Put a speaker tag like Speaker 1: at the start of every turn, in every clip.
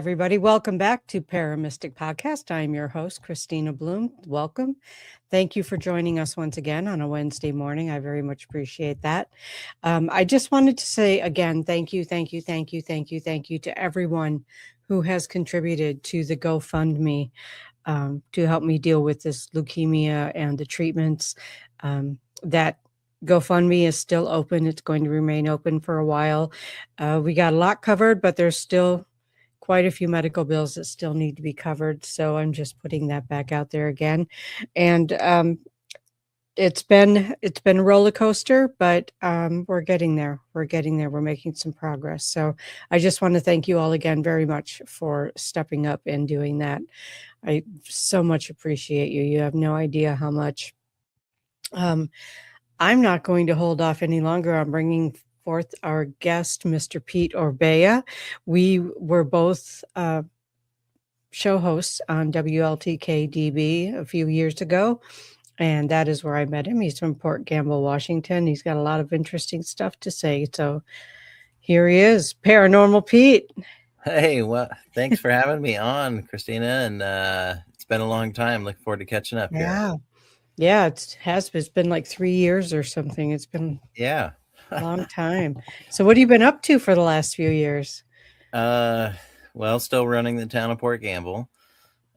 Speaker 1: everybody. Welcome back to ParaMystic Podcast. I'm your host, Kristina Bloom. Welcome. Thank you for joining us once again on a Wednesday morning. I very much appreciate that. I just wanted to say again, thank you to everyone who has contributed to the GoFundMe to help me deal with this leukemia and the treatments. That GoFundMe is still open. It's going to remain open for a while. We got a lot covered, but there's still quite a few medical bills that still need to be covered. So I'm just putting that back out there again. And it's been a roller coaster, but we're getting there. We're making some progress. So I just want to thank you all again very much for stepping up and doing that. I so much appreciate you. You have no idea how much. I'm not going to hold off any longer on bringing forth our guest, Mr. Pete Orbea. We were both show hosts on WLTK-DB a few years ago, and that is where I met him. He's from Port Gamble, Washington. He's got a lot of interesting stuff to say. So here he is, Paranormal Pete.
Speaker 2: Hey, well, thanks for having me on, Kristina, and it's been a long time. Looking forward to catching up here.
Speaker 1: Yeah, it has. It's been like 3 years or something. It's been a long time. So what have you been up to for the last few years?
Speaker 2: Well, still running the town of Port Gamble.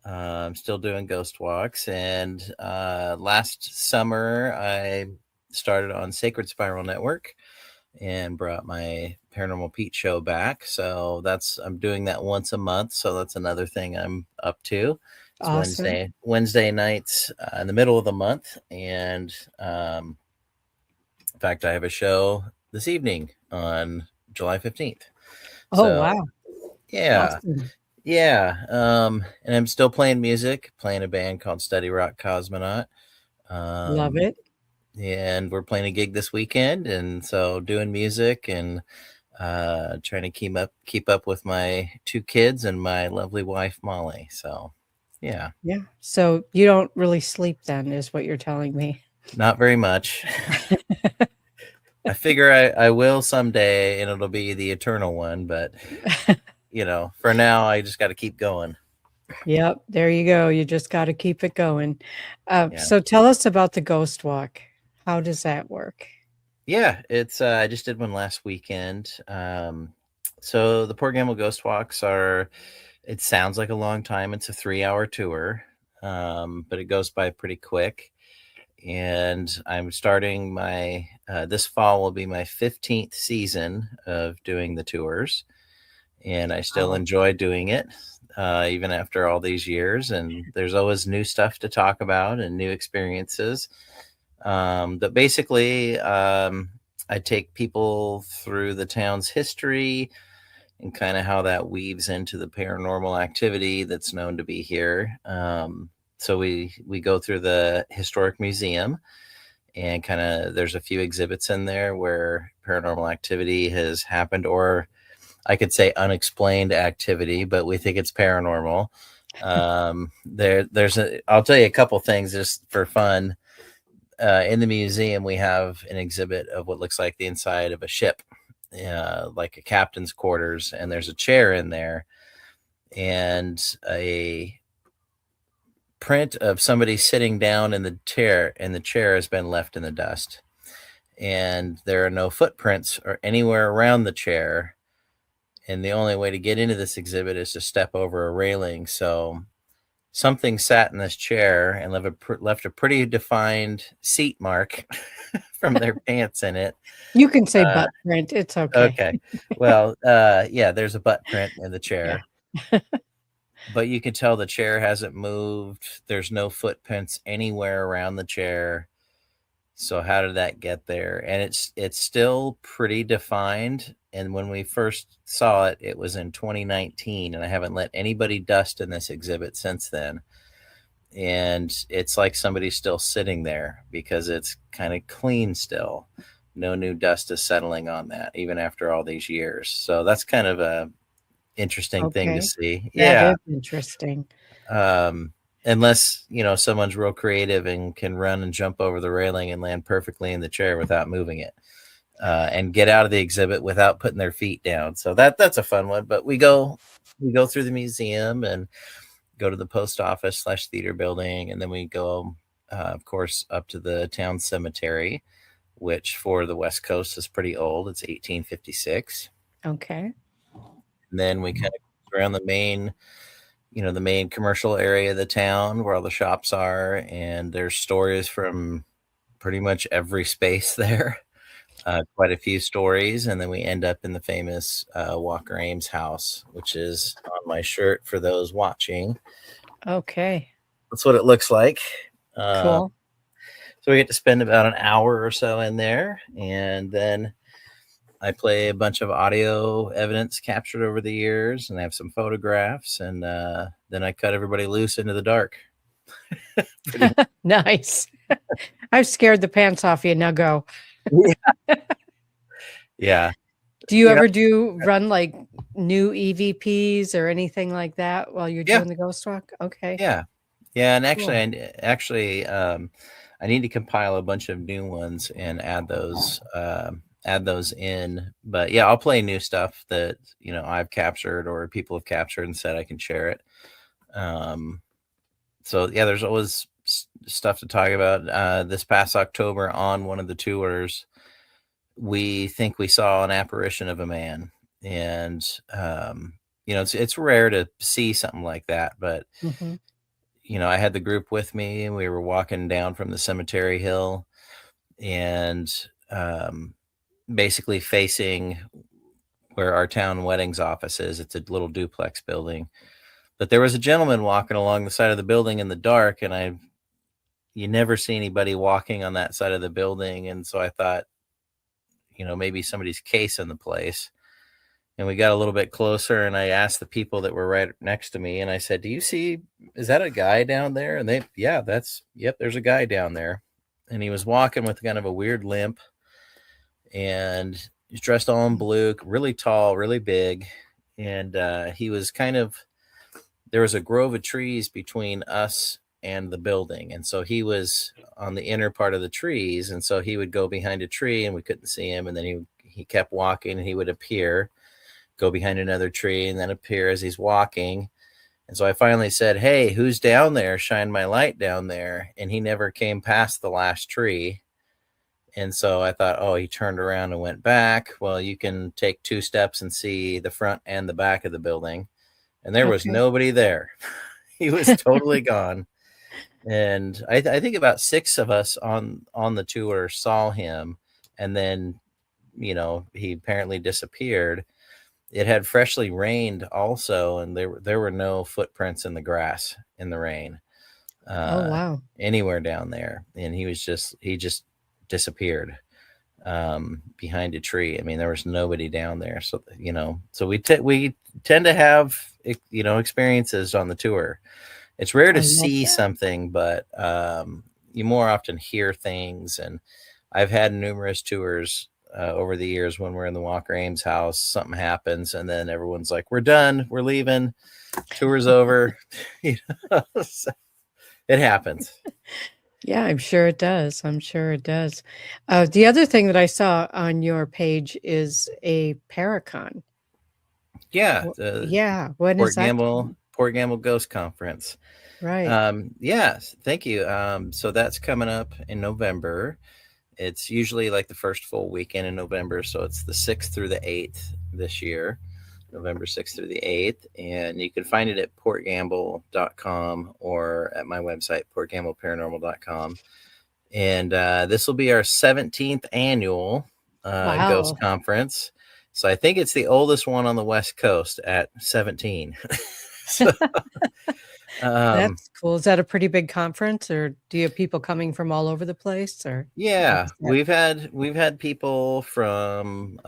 Speaker 2: I'm still doing ghost walks. And last summer, I started on Sacred Spiral Network and brought my Paranormal Pete show back. So I'm doing that once a month. So that's another thing I'm up to. It's
Speaker 1: awesome.
Speaker 2: Wednesday nights in the middle of the month. And in fact, I have a show this evening on July 15th.
Speaker 1: Oh, wow.
Speaker 2: Yeah.
Speaker 1: Awesome.
Speaker 2: Yeah. And I'm still playing music, playing a band called Steady Rock Cosmonaut.
Speaker 1: Love it.
Speaker 2: And we're playing a gig this weekend. And so doing music and trying to keep up with my 2 kids and my lovely wife, Molly. So, yeah.
Speaker 1: Yeah. So you don't really sleep then, is what you're telling me.
Speaker 2: Not very much. I figure I will someday, and it'll be the eternal one. But, for now, I just got to keep going.
Speaker 1: Yep. There you go. You just got to keep it going. So tell us about the ghost walk. How does that work?
Speaker 2: Yeah, it's I just did one last weekend. So the Port Gamble Ghost Walks it sounds like a long time. It's a 3-hour tour, but it goes by pretty quick. And I'm starting this fall will be my 15th season of doing the tours. And I still enjoy doing it, even after all these years. And there's always new stuff to talk about and new experiences. But basically, I take people through the town's history and kind of how that weaves into the paranormal activity that's known to be here. So we go through the historic museum, and kind of there's a few exhibits in there where paranormal activity has happened, or I could say unexplained activity, but we think it's paranormal. I'll tell you a couple things just for fun. In the museum, we have an exhibit of what looks like the inside of a ship, like a captain's quarters, and there's a chair in there and a print of somebody sitting down in the chair, and the chair has been left in the dust, and there are no footprints or anywhere around the chair, and the only way to get into this exhibit is to step over a railing. So something sat in this chair and left a pretty defined seat mark from their pants in it.
Speaker 1: You can say butt print. It's okay.
Speaker 2: Okay. Well, there's a butt print in the chair. Yeah. But you can tell the chair hasn't moved. There's no footprints anywhere around the chair. So how did that get there? And it's still pretty defined. And when we first saw it, it was in 2019, and I haven't let anybody dust in this exhibit since then. And it's like somebody's still sitting there because it's kind of clean still. No new dust is settling on that, even after all these years. So that's kind of a interesting thing to see.
Speaker 1: That is interesting.
Speaker 2: Unless, someone's real creative and can run and jump over the railing and land perfectly in the chair without moving it. and get out of the exhibit without putting their feet down. So that's a fun one. But we go through the museum and go to the post office / theater building, and then we go, of course, up to the town cemetery, which for the West Coast is pretty old. It's 1856.
Speaker 1: Okay.
Speaker 2: And then we kind of go around the main commercial area of the town where all the shops are, and there's stories from pretty much every space there. Quite a few stories, and then we end up in the famous Walker Ames house, which is on my shirt for those watching.
Speaker 1: Okay.
Speaker 2: That's what it looks like.
Speaker 1: Cool.
Speaker 2: So we get to spend about an hour or so in there, and then I play a bunch of audio evidence captured over the years, and I have some photographs, and then I cut everybody loose into the dark.
Speaker 1: Nice. I've scared the pants off you. Now go.
Speaker 2: Yeah.
Speaker 1: Do you ever run like new EVPs or anything like that while you're doing the ghost walk? Okay.
Speaker 2: Yeah. And actually, I need to compile a bunch of new ones and add those in. But yeah, I'll play new stuff that I've captured or people have captured and said I can share it. So yeah, there's always stuff to talk about. This past October on one of the tours, we think we saw an apparition of a man, and it's rare to see something like that, but I had the group with me, and we were walking down from the cemetery hill, and basically facing where our town weddings office is. It's a little duplex building, but there was a gentleman walking along the side of the building in the dark, and you never see anybody walking on that side of the building, and so I thought, maybe somebody's casing the place. And we got a little bit closer, and I asked the people that were right next to me, and I said, is that a guy down there? And there's a guy down there. And he was walking with kind of a weird limp, and he's dressed all in blue, really tall, really big. And he was there was a grove of trees between us and the building. And so he was on the inner part of the trees. And so he would go behind a tree and we couldn't see him. And then he kept walking, and he would appear, go behind another tree, and then appear as he's walking. And so I finally said, "Hey, who's down there? Shine my light down there." And he never came past the last tree. And so I thought, oh, he turned around and went back. Well, you can take 2 steps and see the front and the back of the building. And there was nobody there. He was totally gone. And I think about 6 of us on the tour saw him, and then, he apparently disappeared. It had freshly rained also, and there were no footprints in the grass in the rain.
Speaker 1: Oh, wow.
Speaker 2: Anywhere down there. And he just disappeared behind a tree. I mean, there was nobody down there. So, so we tend to have, experiences on the tour. It's rare to see something, but you more often hear things. And I've had numerous tours over the years when we're in the Walker Ames house, something happens, and then everyone's like, "We're done, we're leaving, tour's over." So it happens.
Speaker 1: Yeah, I'm sure it does. The other thing that I saw on your page is a Paracon.
Speaker 2: Yeah.
Speaker 1: When is that?
Speaker 2: Port Gamble Ghost Conference.
Speaker 1: Right.
Speaker 2: Yes. Thank you. So that's coming up in November. It's usually like the first full weekend in November. So it's the 6th through the 8th this year, November 6th through the 8th. And you can find it at portgamble.com or at my website, portgambleparanormal.com. And this will be our 17th annual Ghost Conference. So I think it's the oldest one on the West Coast at 17. So,
Speaker 1: that's cool. Is that a pretty big conference, or do you have people coming from all over the place? Or
Speaker 2: yeah, we've had people from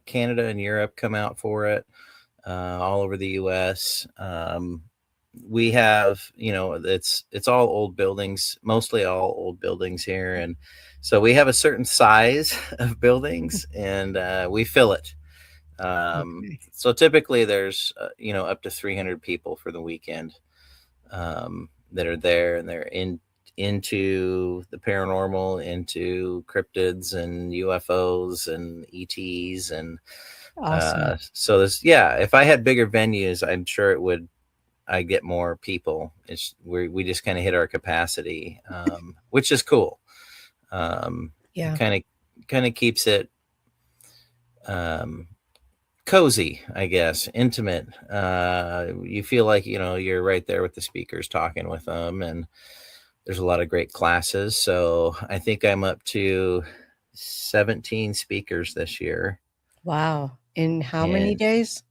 Speaker 2: Canada and Europe come out for it, all over the US. We have, it's all old buildings, mostly all old buildings here, and so we have a certain size of buildings, and we fill it. So typically there's up to 300 people for the weekend that are there, and they're into the paranormal, into cryptids and UFOs and ETs. And
Speaker 1: Awesome.
Speaker 2: so this, yeah, if I had bigger venues, I'm sure I get more people. We just kind of hit our capacity, which is cool. It
Speaker 1: Yeah.
Speaker 2: kind of keeps it cozy, I guess, intimate. You feel like, you're right there with the speakers talking with them, and there's a lot of great classes. So I think I'm up to 17 speakers this year.
Speaker 1: Wow. In how many
Speaker 2: And
Speaker 1: days?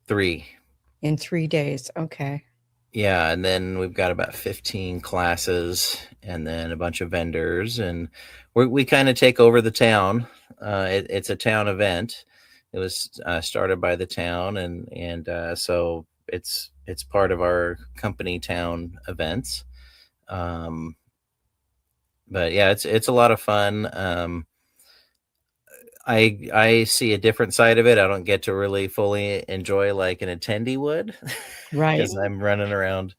Speaker 2: 3.
Speaker 1: In 3 days. Okay.
Speaker 2: Yeah, and then we've got about 15 classes, and then a bunch of vendors, and we kind of take over the town. It's a town event. It was started by the town, and so it's part of our company town events. But yeah, it's a lot of fun. I see a different side of it. I don't get to really fully enjoy like an attendee would,
Speaker 1: Right.
Speaker 2: because I'm running around,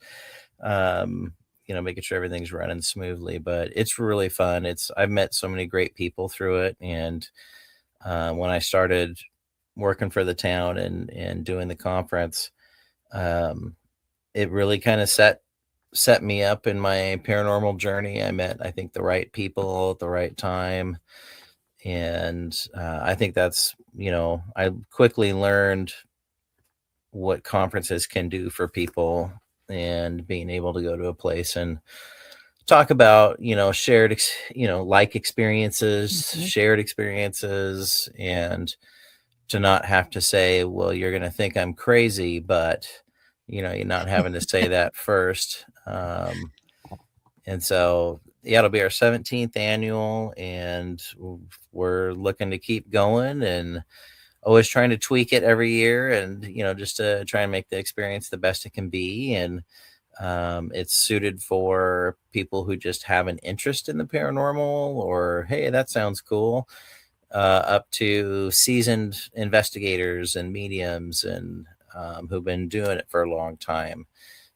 Speaker 2: making sure everything's running smoothly. But it's really fun. I've met so many great people through it, and when I started working for the town and doing the conference, it really kind of set me up in my paranormal journey. I met, I think, the right people at the right time. And I think that's, I quickly learned what conferences can do for people, and being able to go to a place and talk about, shared, like experiences,
Speaker 1: Mhm.
Speaker 2: shared experiences, and to not have to say, well, you're going to think I'm crazy, but, you're not having to say that first. And so, yeah, it'll be our 17th annual, and we're looking to keep going, and always trying to tweak it every year, and, just to try and make the experience the best it can be. And it's suited for people who just have an interest in the paranormal, or, hey, that sounds cool, up to seasoned investigators and mediums, and who've been doing it for a long time.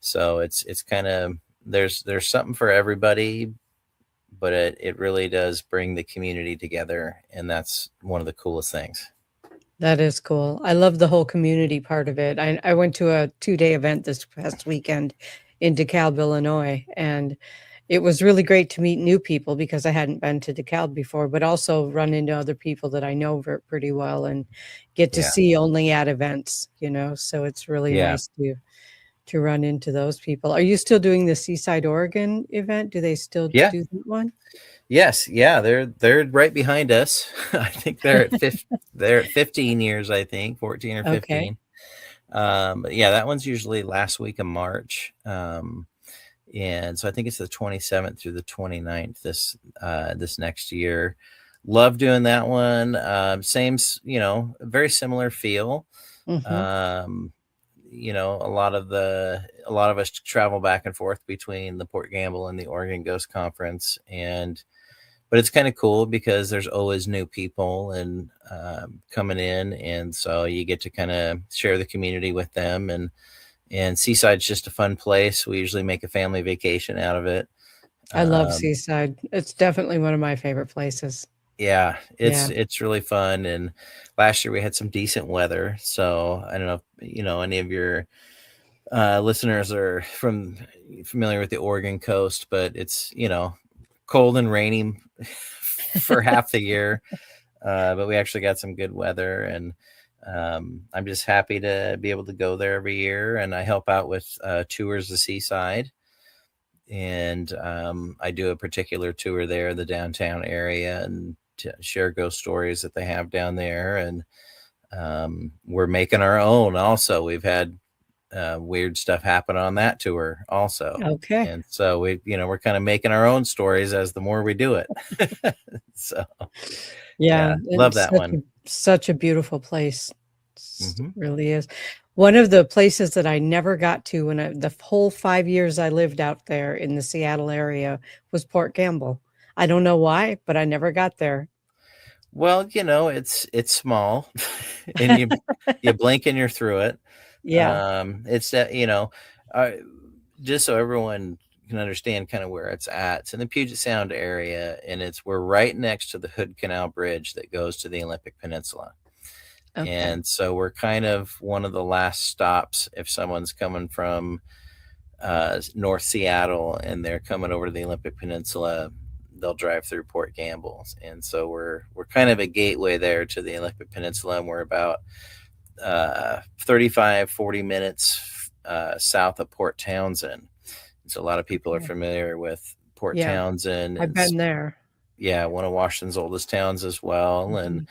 Speaker 2: So it's kind of, there's something for everybody, but it really does bring the community together, and that's one of the coolest things.
Speaker 1: That is cool. I love the whole community part of it. I went to a 2-day event this past weekend in DeKalb, Illinois, and it was really great to meet new people because I hadn't been to DeKalb before, but also run into other people that I know pretty well and get to
Speaker 2: Yeah.
Speaker 1: see only at events, so it's really
Speaker 2: Yeah.
Speaker 1: nice to run into those people. Are you still doing the Seaside, Oregon event? Do they still
Speaker 2: Yeah.
Speaker 1: do that one?
Speaker 2: Yes. Yeah. They're right behind us. I think they're at 15 years, I think 14 or 15.
Speaker 1: Okay.
Speaker 2: But yeah, that one's usually last week of March. And so I think it's the 27th through the 29th this next year. Love doing that one. Same, very similar feel.
Speaker 1: Mhm.
Speaker 2: A lot of us travel back and forth between the Port Gamble and the Oregon Ghost Conference, but it's kind of cool because there's always new people and coming in, and so you get to kind of share the community with them. And Seaside's just a fun place. We usually make a family vacation out of it.
Speaker 1: I love Seaside. It's definitely one of my favorite places.
Speaker 2: Yeah,
Speaker 1: Yeah.
Speaker 2: it's really fun. And last year we had some decent weather, so I don't know if any of your listeners are familiar with the Oregon coast, but it's cold and rainy for half the year, but we actually got some good weather. And I'm just happy to be able to go there every year, and I help out with tours of Seaside. And I do a particular tour there, the downtown area, and to share ghost stories that they have down there. And we're making our own also. We've had weird stuff happen on that tour also.
Speaker 1: Okay.
Speaker 2: And so we're kind of making our own stories as the more we do it. So
Speaker 1: Yeah,
Speaker 2: yeah, love
Speaker 1: it's
Speaker 2: that one.
Speaker 1: such a beautiful place.
Speaker 2: Mm-hmm.
Speaker 1: Really is. One of the places that I never got to when the whole 5 years I lived out there in the Seattle area was Port Gamble. I don't know why, but I never got there.
Speaker 2: Well, it's small, and you blink and you're through it.
Speaker 1: Yeah.
Speaker 2: It's that, uh, just so everyone can understand kind of where it's at. It's in the Puget Sound area, and we're right next to the Hood Canal Bridge that goes to the Olympic Peninsula.
Speaker 1: Okay.
Speaker 2: And so we're kind of one of the last stops if someone's coming from North Seattle and they're coming over to the Olympic Peninsula, they'll drive through Port Gamble. And so we're kind of a gateway there to the Olympic Peninsula, and we're about 35-40 minutes south of Port Townsend. So a lot of people are familiar with Port Townsend.
Speaker 1: I've been there.
Speaker 2: Yeah, one of Washington's oldest towns as well. And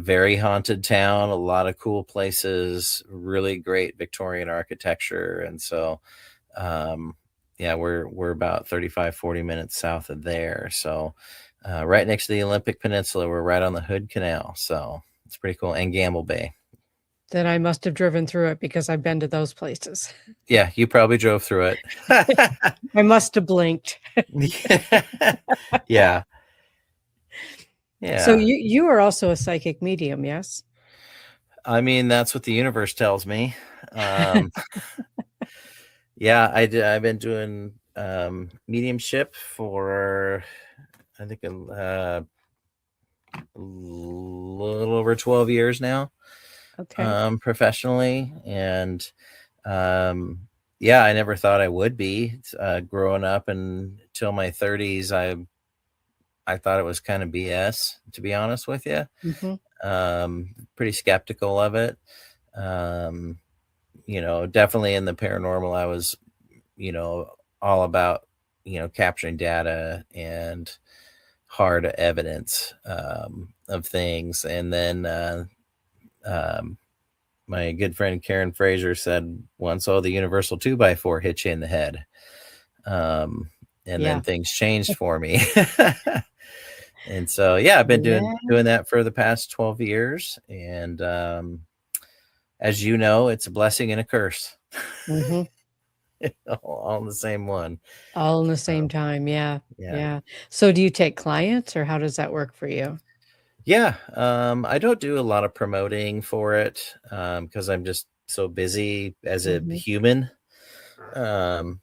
Speaker 2: very haunted town, a lot of cool places, really great Victorian architecture. And so we're about 35-40 minutes south of there. So right next to the Olympic Peninsula, we're right on the Hood Canal. So it's pretty cool. And Gamble Bay.
Speaker 1: Then I must have driven through it because I've been to those places.
Speaker 2: Yeah, you probably drove through it.
Speaker 1: I must have blinked.
Speaker 2: Yeah. Yeah.
Speaker 1: So you are also a psychic medium, yes?
Speaker 2: I mean, that's what the universe tells me. Yeah, I've been doing mediumship for, I think, a little over 12 years now.
Speaker 1: Okay.
Speaker 2: Professionally. And I never thought I would be. Growing up until my 30s, I thought it was kind of BS, to be honest with you. Pretty skeptical of it. Definitely in the paranormal, I was, all about, capturing data and hard evidence of things. And then my good friend Karen Fraser said once, "Oh, the universal 2x4 hit you in the head." Then things changed for me. And so, I've been doing that for the past 12 years. And as you know, it's a blessing and a curse. All in the same one.
Speaker 1: All in the same time. Yeah. So do you take clients, or how does that work for you?
Speaker 2: Yeah. I don't do a lot of promoting for it because I'm just so busy as a human. So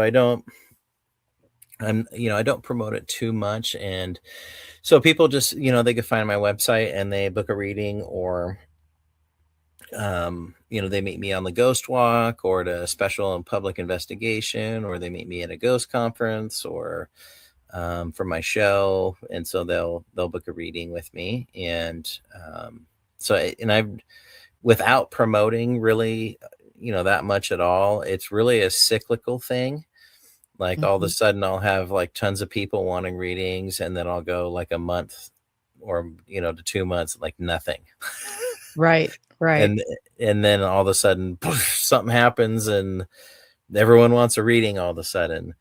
Speaker 2: I don't promote it too much. And so people just, they could find my website and they book a reading, or, they meet me on the ghost walk or at a special and public investigation, or they meet me at a ghost conference, or for my show. And so they'll book a reading with me. And I've, without promoting really, that much at all, it's really a cyclical thing. Like all of a sudden I'll have like tons of people wanting readings, and then I'll go like a month or, to 2 months, like nothing.
Speaker 1: Right.
Speaker 2: And then all of a sudden poof, something happens and everyone wants a reading all of a sudden.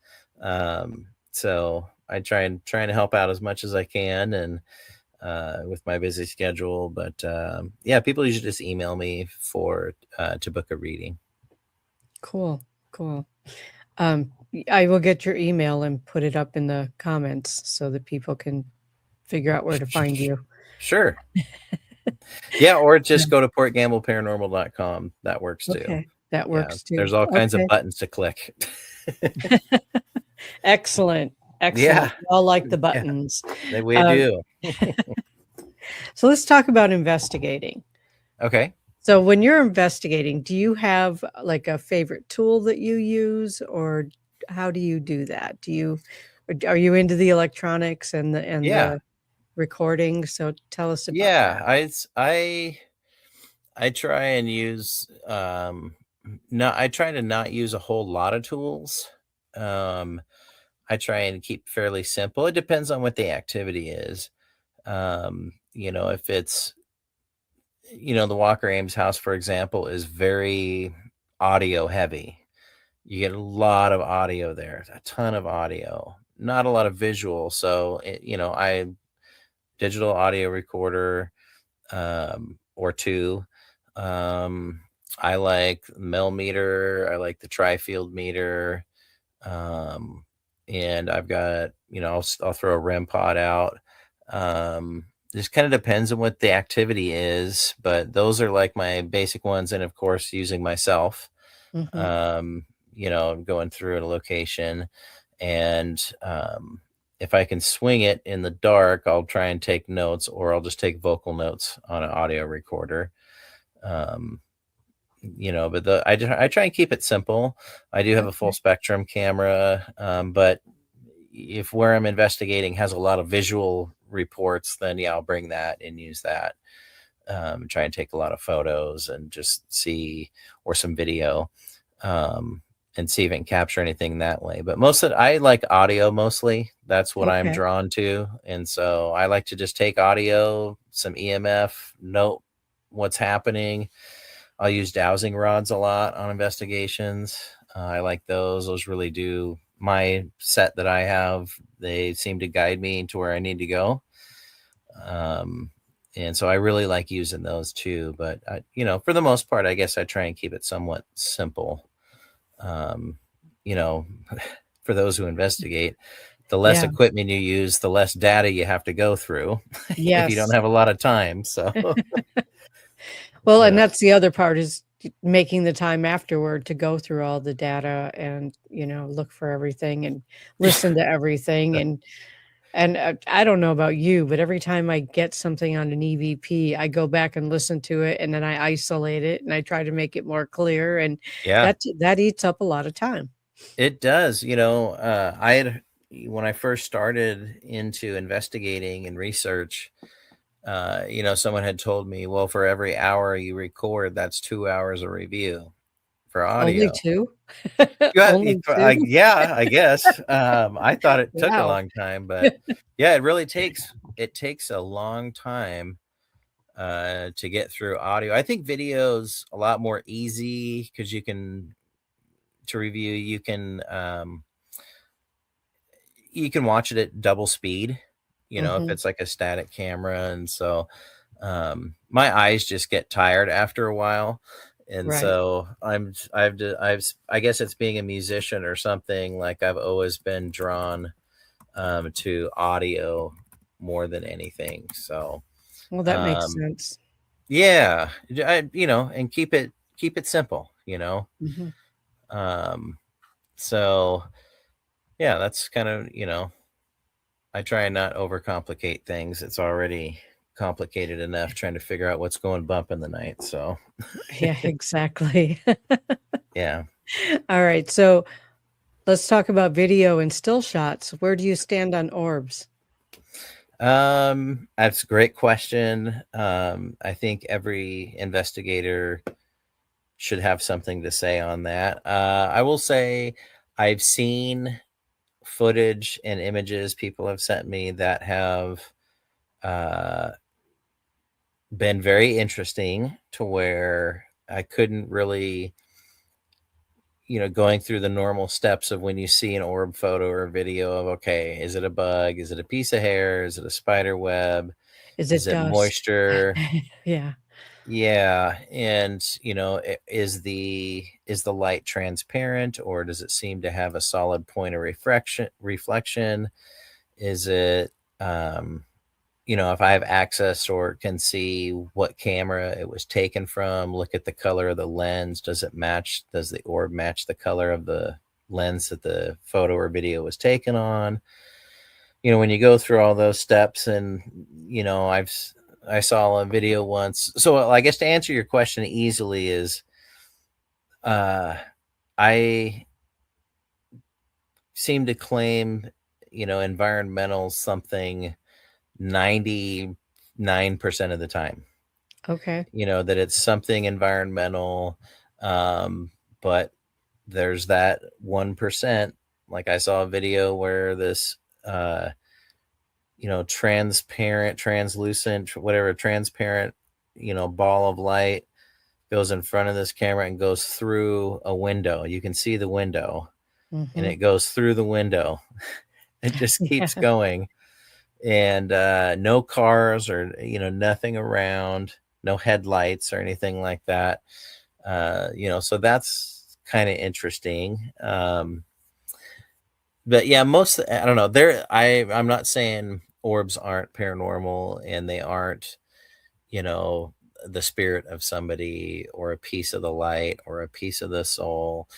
Speaker 2: So I try to help out as much as I can, and with my busy schedule. But people usually just email me to book a reading.
Speaker 1: Cool. I will get your email and put it up in the comments so that people can figure out where to find you.
Speaker 2: Sure. Yeah, or just go to portgambleparanormal.com. That works too.
Speaker 1: Okay, that works too.
Speaker 2: There's all kinds of buttons to click.
Speaker 1: Excellent. Yeah. We all like the buttons.
Speaker 2: Yeah, we do.
Speaker 1: So let's talk about investigating.
Speaker 2: Okay.
Speaker 1: So when you're investigating, do you have like a favorite tool that you use, or how do you do that? Are you into the electronics and the recording? So tell us about that.
Speaker 2: I try and use I try to not use a whole lot of tools. I try and keep fairly simple. It depends on what the activity is. If it's, the Walker Ames house, for example, is very audio heavy. You get a lot of audio there, a ton of audio, not a lot of visual. So, I digital audio recorder or two. I like millimeter. I like the tri-field meter. And I've got, I'll throw a REM pod out. Just kind of depends on what the activity is, but those are like my basic ones. And of course, using myself, going through a location. And if I can swing it in the dark, I'll try and take notes, or I'll just take vocal notes on an audio recorder. But I try and keep it simple. I do have a full spectrum camera, but if where I'm investigating has a lot of visual reports, then I'll bring that and use that. Try and take a lot of photos and just see, or some video, and see if I can capture anything that way. But I like audio mostly. That's what I'm drawn to. And so I like to just take audio, some EMF, note what's happening. I'll use dowsing rods a lot on investigations. I like those. Those really do my set that I have. They seem to guide me to where I need to go. And so I really like using those too. But, for the most part, I guess I try and keep it somewhat simple. For those who investigate, the less equipment you use, the less data you have to go through if you don't have a lot of time. So,
Speaker 1: well, and that's the other part, is making the time afterward to go through all the data and, look for everything and listen to everything. And I don't know about you, but every time I get something on an EVP, I go back and listen to it, and then I isolate it and I try to make it more clear. And that eats up a lot of time.
Speaker 2: It does. When I first started into investigating and research, someone had told me, well, for every hour you record, that's 2 hours of review for audio.
Speaker 1: Only two?
Speaker 2: Only two? I guess. I thought it took a long time, but it really takes a long time to get through audio. I think video's a lot more easy because to review, you can watch it at double speed, if it's like a static camera. And so my eyes just get tired after a while. And so I guess it's being a musician or something, like I've always been drawn to audio more than anything. So,
Speaker 1: well, that makes sense.
Speaker 2: Yeah. And keep it simple, So that's kind of, I try and not overcomplicate things. It's already complicated enough trying to figure out what's going bump in the night. So
Speaker 1: yeah, exactly.
Speaker 2: Yeah.
Speaker 1: All right. So let's talk about video and still shots. Where do you stand on orbs?
Speaker 2: That's a great question. I think every investigator should have something to say on that. I will say I've seen footage and images people have sent me that have been very interesting, to where I couldn't really, going through the normal steps of when you see an orb photo or video of, okay, is it a bug? Is it a piece of hair? Is it a spider web?
Speaker 1: Is it
Speaker 2: moisture?
Speaker 1: Yeah.
Speaker 2: Yeah. And, is the light transparent, or does it seem to have a solid point of reflection? Is it, if I have access or can see what camera it was taken from, look at the color of the lens. Does the orb match the color of the lens that the photo or video was taken on? When you go through all those steps, and, I saw a video once. So I guess to answer your question easily is, I seem to claim, environmental something 99% of the time.
Speaker 1: Okay.
Speaker 2: That it's something environmental. But there's that 1%. Like I saw a video where this, transparent, translucent, whatever, transparent, ball of light goes in front of this camera and goes through a window. You can see the window, and it goes through the window. It just keeps going. And no cars, or, nothing around, no headlights or anything like that. So that's kind of interesting. But yeah, I don't know, I'm not saying orbs aren't paranormal and they aren't, the spirit of somebody, or a piece of the light, or a piece of the soul.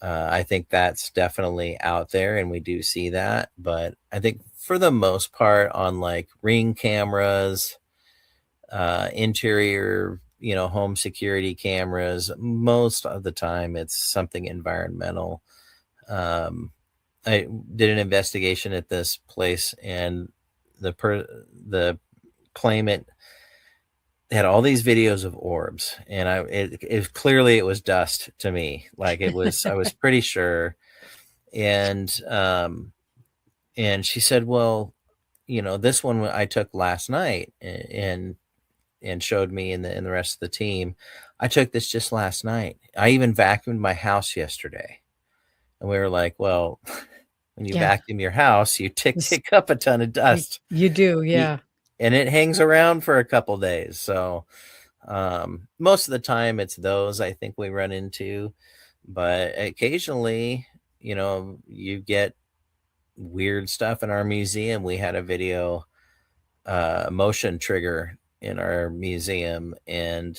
Speaker 2: I think that's definitely out there, and we do see that. But I think for the most part, on like Ring cameras, interior, home security cameras, most of the time it's something environmental. I did an investigation at this place, and the claimant had all these videos of orbs, and it clearly it was dust to me. Like I was pretty sure. And she said, well, this one I took last night, and showed me and the rest of the team. I took this just last night. I even vacuumed my house yesterday. And we were like, well, when you vacuum your house, you kick up a ton of dust.
Speaker 1: You do, yeah.
Speaker 2: And it hangs around for a couple days. So most of the time it's those I think we run into. But occasionally, you get weird stuff in our museum. We had a video motion trigger in our museum, and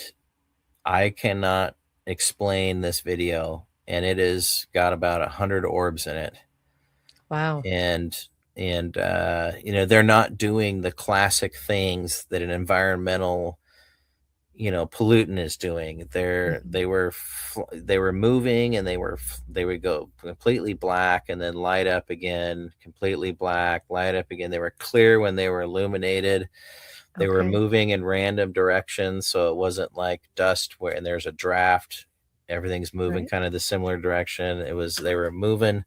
Speaker 2: I cannot explain this video, and it has got about 100 orbs in it.
Speaker 1: Wow.
Speaker 2: And they're not doing the classic things that an environmental pollutant is doing. They were moving, and they would go completely black and then light up again, completely black, light up again. They were clear when they were illuminated. They were moving in random directions, so it wasn't like dust where and there's a draft, everything's moving kind of the similar direction. They were moving.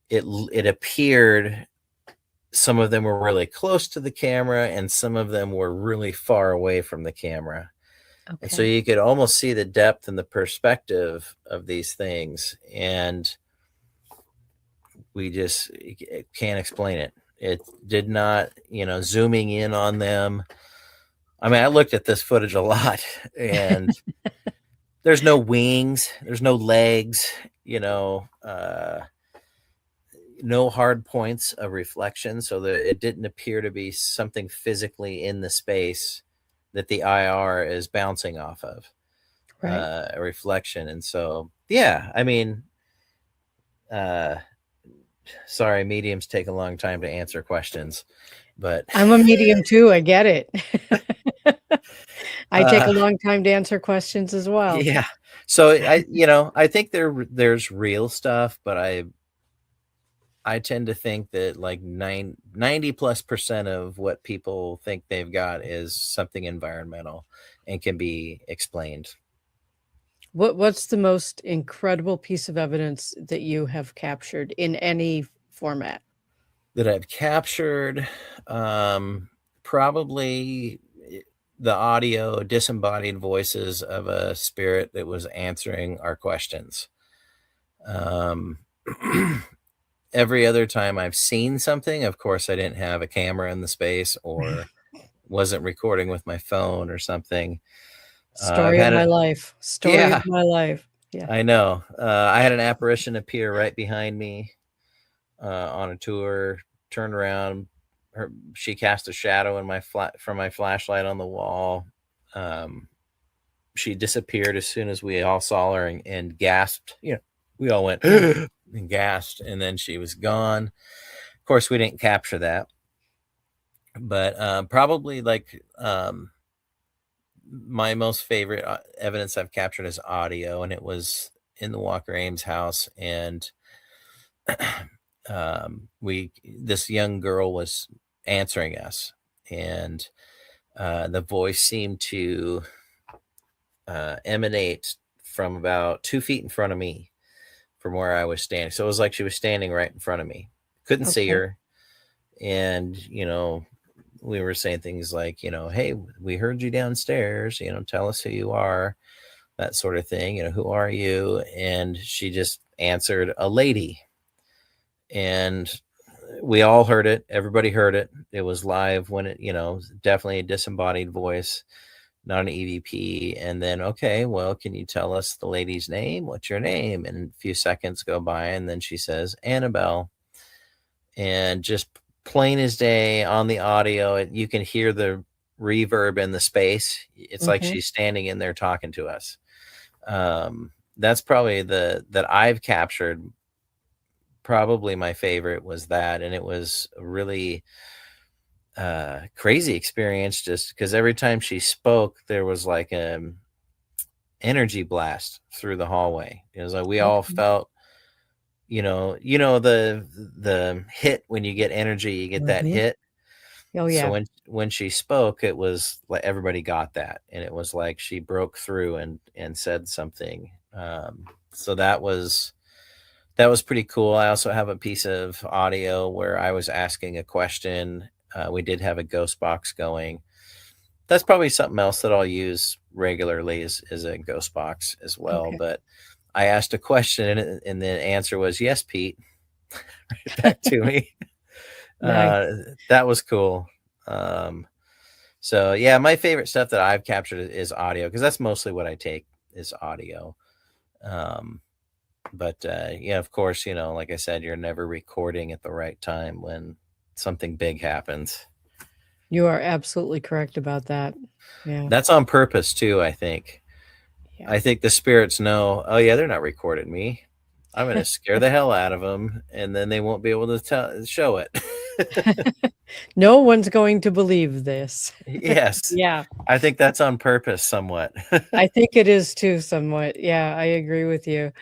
Speaker 2: It appeared some of them were really close to the camera, and some of them were really far away from the camera. And so you could almost see the depth and the perspective of these things, and we just can't explain it. It did not, zooming in on them. I mean, I looked at this footage a lot, and there's no wings, there's no legs, no hard points of reflection. So that it didn't appear to be something physically in the space that the IR is bouncing off of, a reflection. And so, yeah, I mean, sorry, mediums take a long time to answer questions, but
Speaker 1: I'm a medium too. I get it. I take a long time to answer questions as well.
Speaker 2: Yeah. So I think there's real stuff, but I tend to think that like 90+% of what people think they've got is something environmental and can be explained.
Speaker 1: What's the most incredible piece of evidence that you have captured in any format?
Speaker 2: That I've captured, probably the audio disembodied voices of a spirit that was answering our questions. Every other time I've seen something, of course, I didn't have a camera in the space or wasn't recording with my phone or something.
Speaker 1: Story of my life. Story of my life.
Speaker 2: Yeah, I know. I had an apparition appear right behind me on a tour. Turned around, she cast a shadow in from my flashlight on the wall. She disappeared as soon as we all saw her and gasped. We all went and gasped, and then she was gone. Of course, we didn't capture that, but probably like my most favorite evidence I've captured is audio, and it was in the Walker Ames house, and this young girl was answering us, and the voice seemed to emanate from about 2 feet in front of me from where I was standing. So it was like she was standing right in front of me. Couldn't see her. And, we were saying things like, hey, we heard you downstairs, tell us who you are, that sort of thing. Who are you? And she just answered, a lady. And we all heard it. Everybody heard it. It was live when it, definitely a disembodied voice, not an EVP. And then, okay, well, can you tell us the lady's name? What's your name? And a few seconds go by, and then she says, Annabelle. And just plain as day on the audio, you can hear the reverb in the space. It's like she's standing in there talking to us. that's probably that I've captured. Probably my favorite was that, and it was a really crazy experience, just because every time she spoke, there was like energy blast through the hallway. It was like we all
Speaker 1: Okay.
Speaker 2: felt, the hit when you get energy, you get that
Speaker 1: Mhm.
Speaker 2: hit.
Speaker 1: Oh,
Speaker 2: So
Speaker 1: yeah.
Speaker 2: when she spoke, it was like everybody got that, and it was like she broke through and said something. So that was pretty cool. I also have a piece of audio where I was asking a question. We did have a ghost box going. That's probably something else that I'll use regularly is a ghost box as well.
Speaker 1: Okay.
Speaker 2: But I asked a question, and the answer was yes, Pete, right back to me.
Speaker 1: Nice.
Speaker 2: That was cool. Um, so yeah, my favorite stuff that I've captured is audio, because that's mostly what I take is audio. Um, but yeah, of course, like I said, you're never recording at the right time when something big happens.
Speaker 1: You are absolutely correct about that. Yeah.
Speaker 2: That's on purpose too, I think.
Speaker 1: Yeah.
Speaker 2: I think the spirits know, oh yeah, they're not recording me. I'm going to scare the hell out of them, and then they won't be able to show it.
Speaker 1: No one's going to believe this.
Speaker 2: Yes.
Speaker 1: Yeah.
Speaker 2: I think that's on purpose somewhat.
Speaker 1: I think it is too somewhat. Yeah, I agree with you.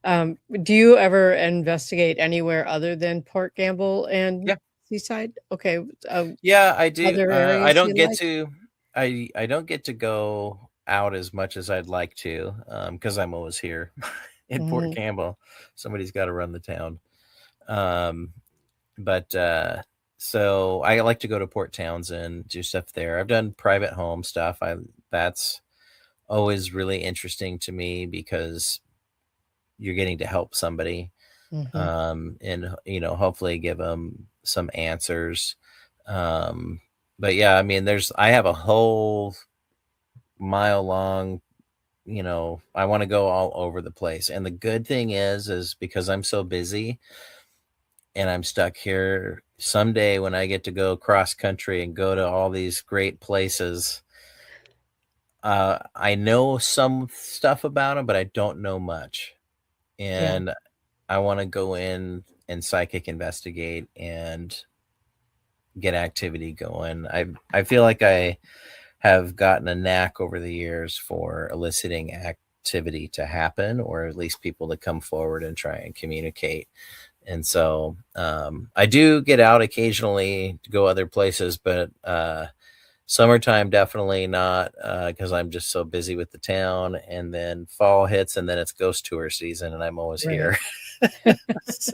Speaker 1: Do you ever investigate anywhere other than Port Gamble and
Speaker 2: Yeah.
Speaker 1: Seaside? Okay,
Speaker 2: Yeah, I do.
Speaker 1: other
Speaker 2: I
Speaker 1: areas
Speaker 2: don't
Speaker 1: you
Speaker 2: get
Speaker 1: like?
Speaker 2: to I don't get to go out as much as I'd like to, because I'm always here in Port
Speaker 1: Mhm,
Speaker 2: Campbell. Somebody's got to run the town. Um, but so I like to go to Port Townsend, do stuff there. I've done private home stuff. I That's always really interesting to me, because you're getting to help somebody,
Speaker 1: mhm.
Speaker 2: and hopefully give them some answers. Um, but yeah, I mean, I have a whole mile long. I want to go all over the place, and the good thing is because I'm so busy and I'm stuck here. Someday when I get to go cross country and go to all these great places, I know some stuff about them, but I don't know much,
Speaker 1: Yeah,
Speaker 2: and I want to go in and psychic investigate and get activity going. I feel like I have gotten a knack over the years for eliciting activity to happen, or at least people to come forward and try and communicate. And so I do get out occasionally to go other places, but summertime definitely not, because I'm just so busy with the town. And then fall hits, and then it's ghost tour season, and I'm always
Speaker 1: right.
Speaker 2: here. So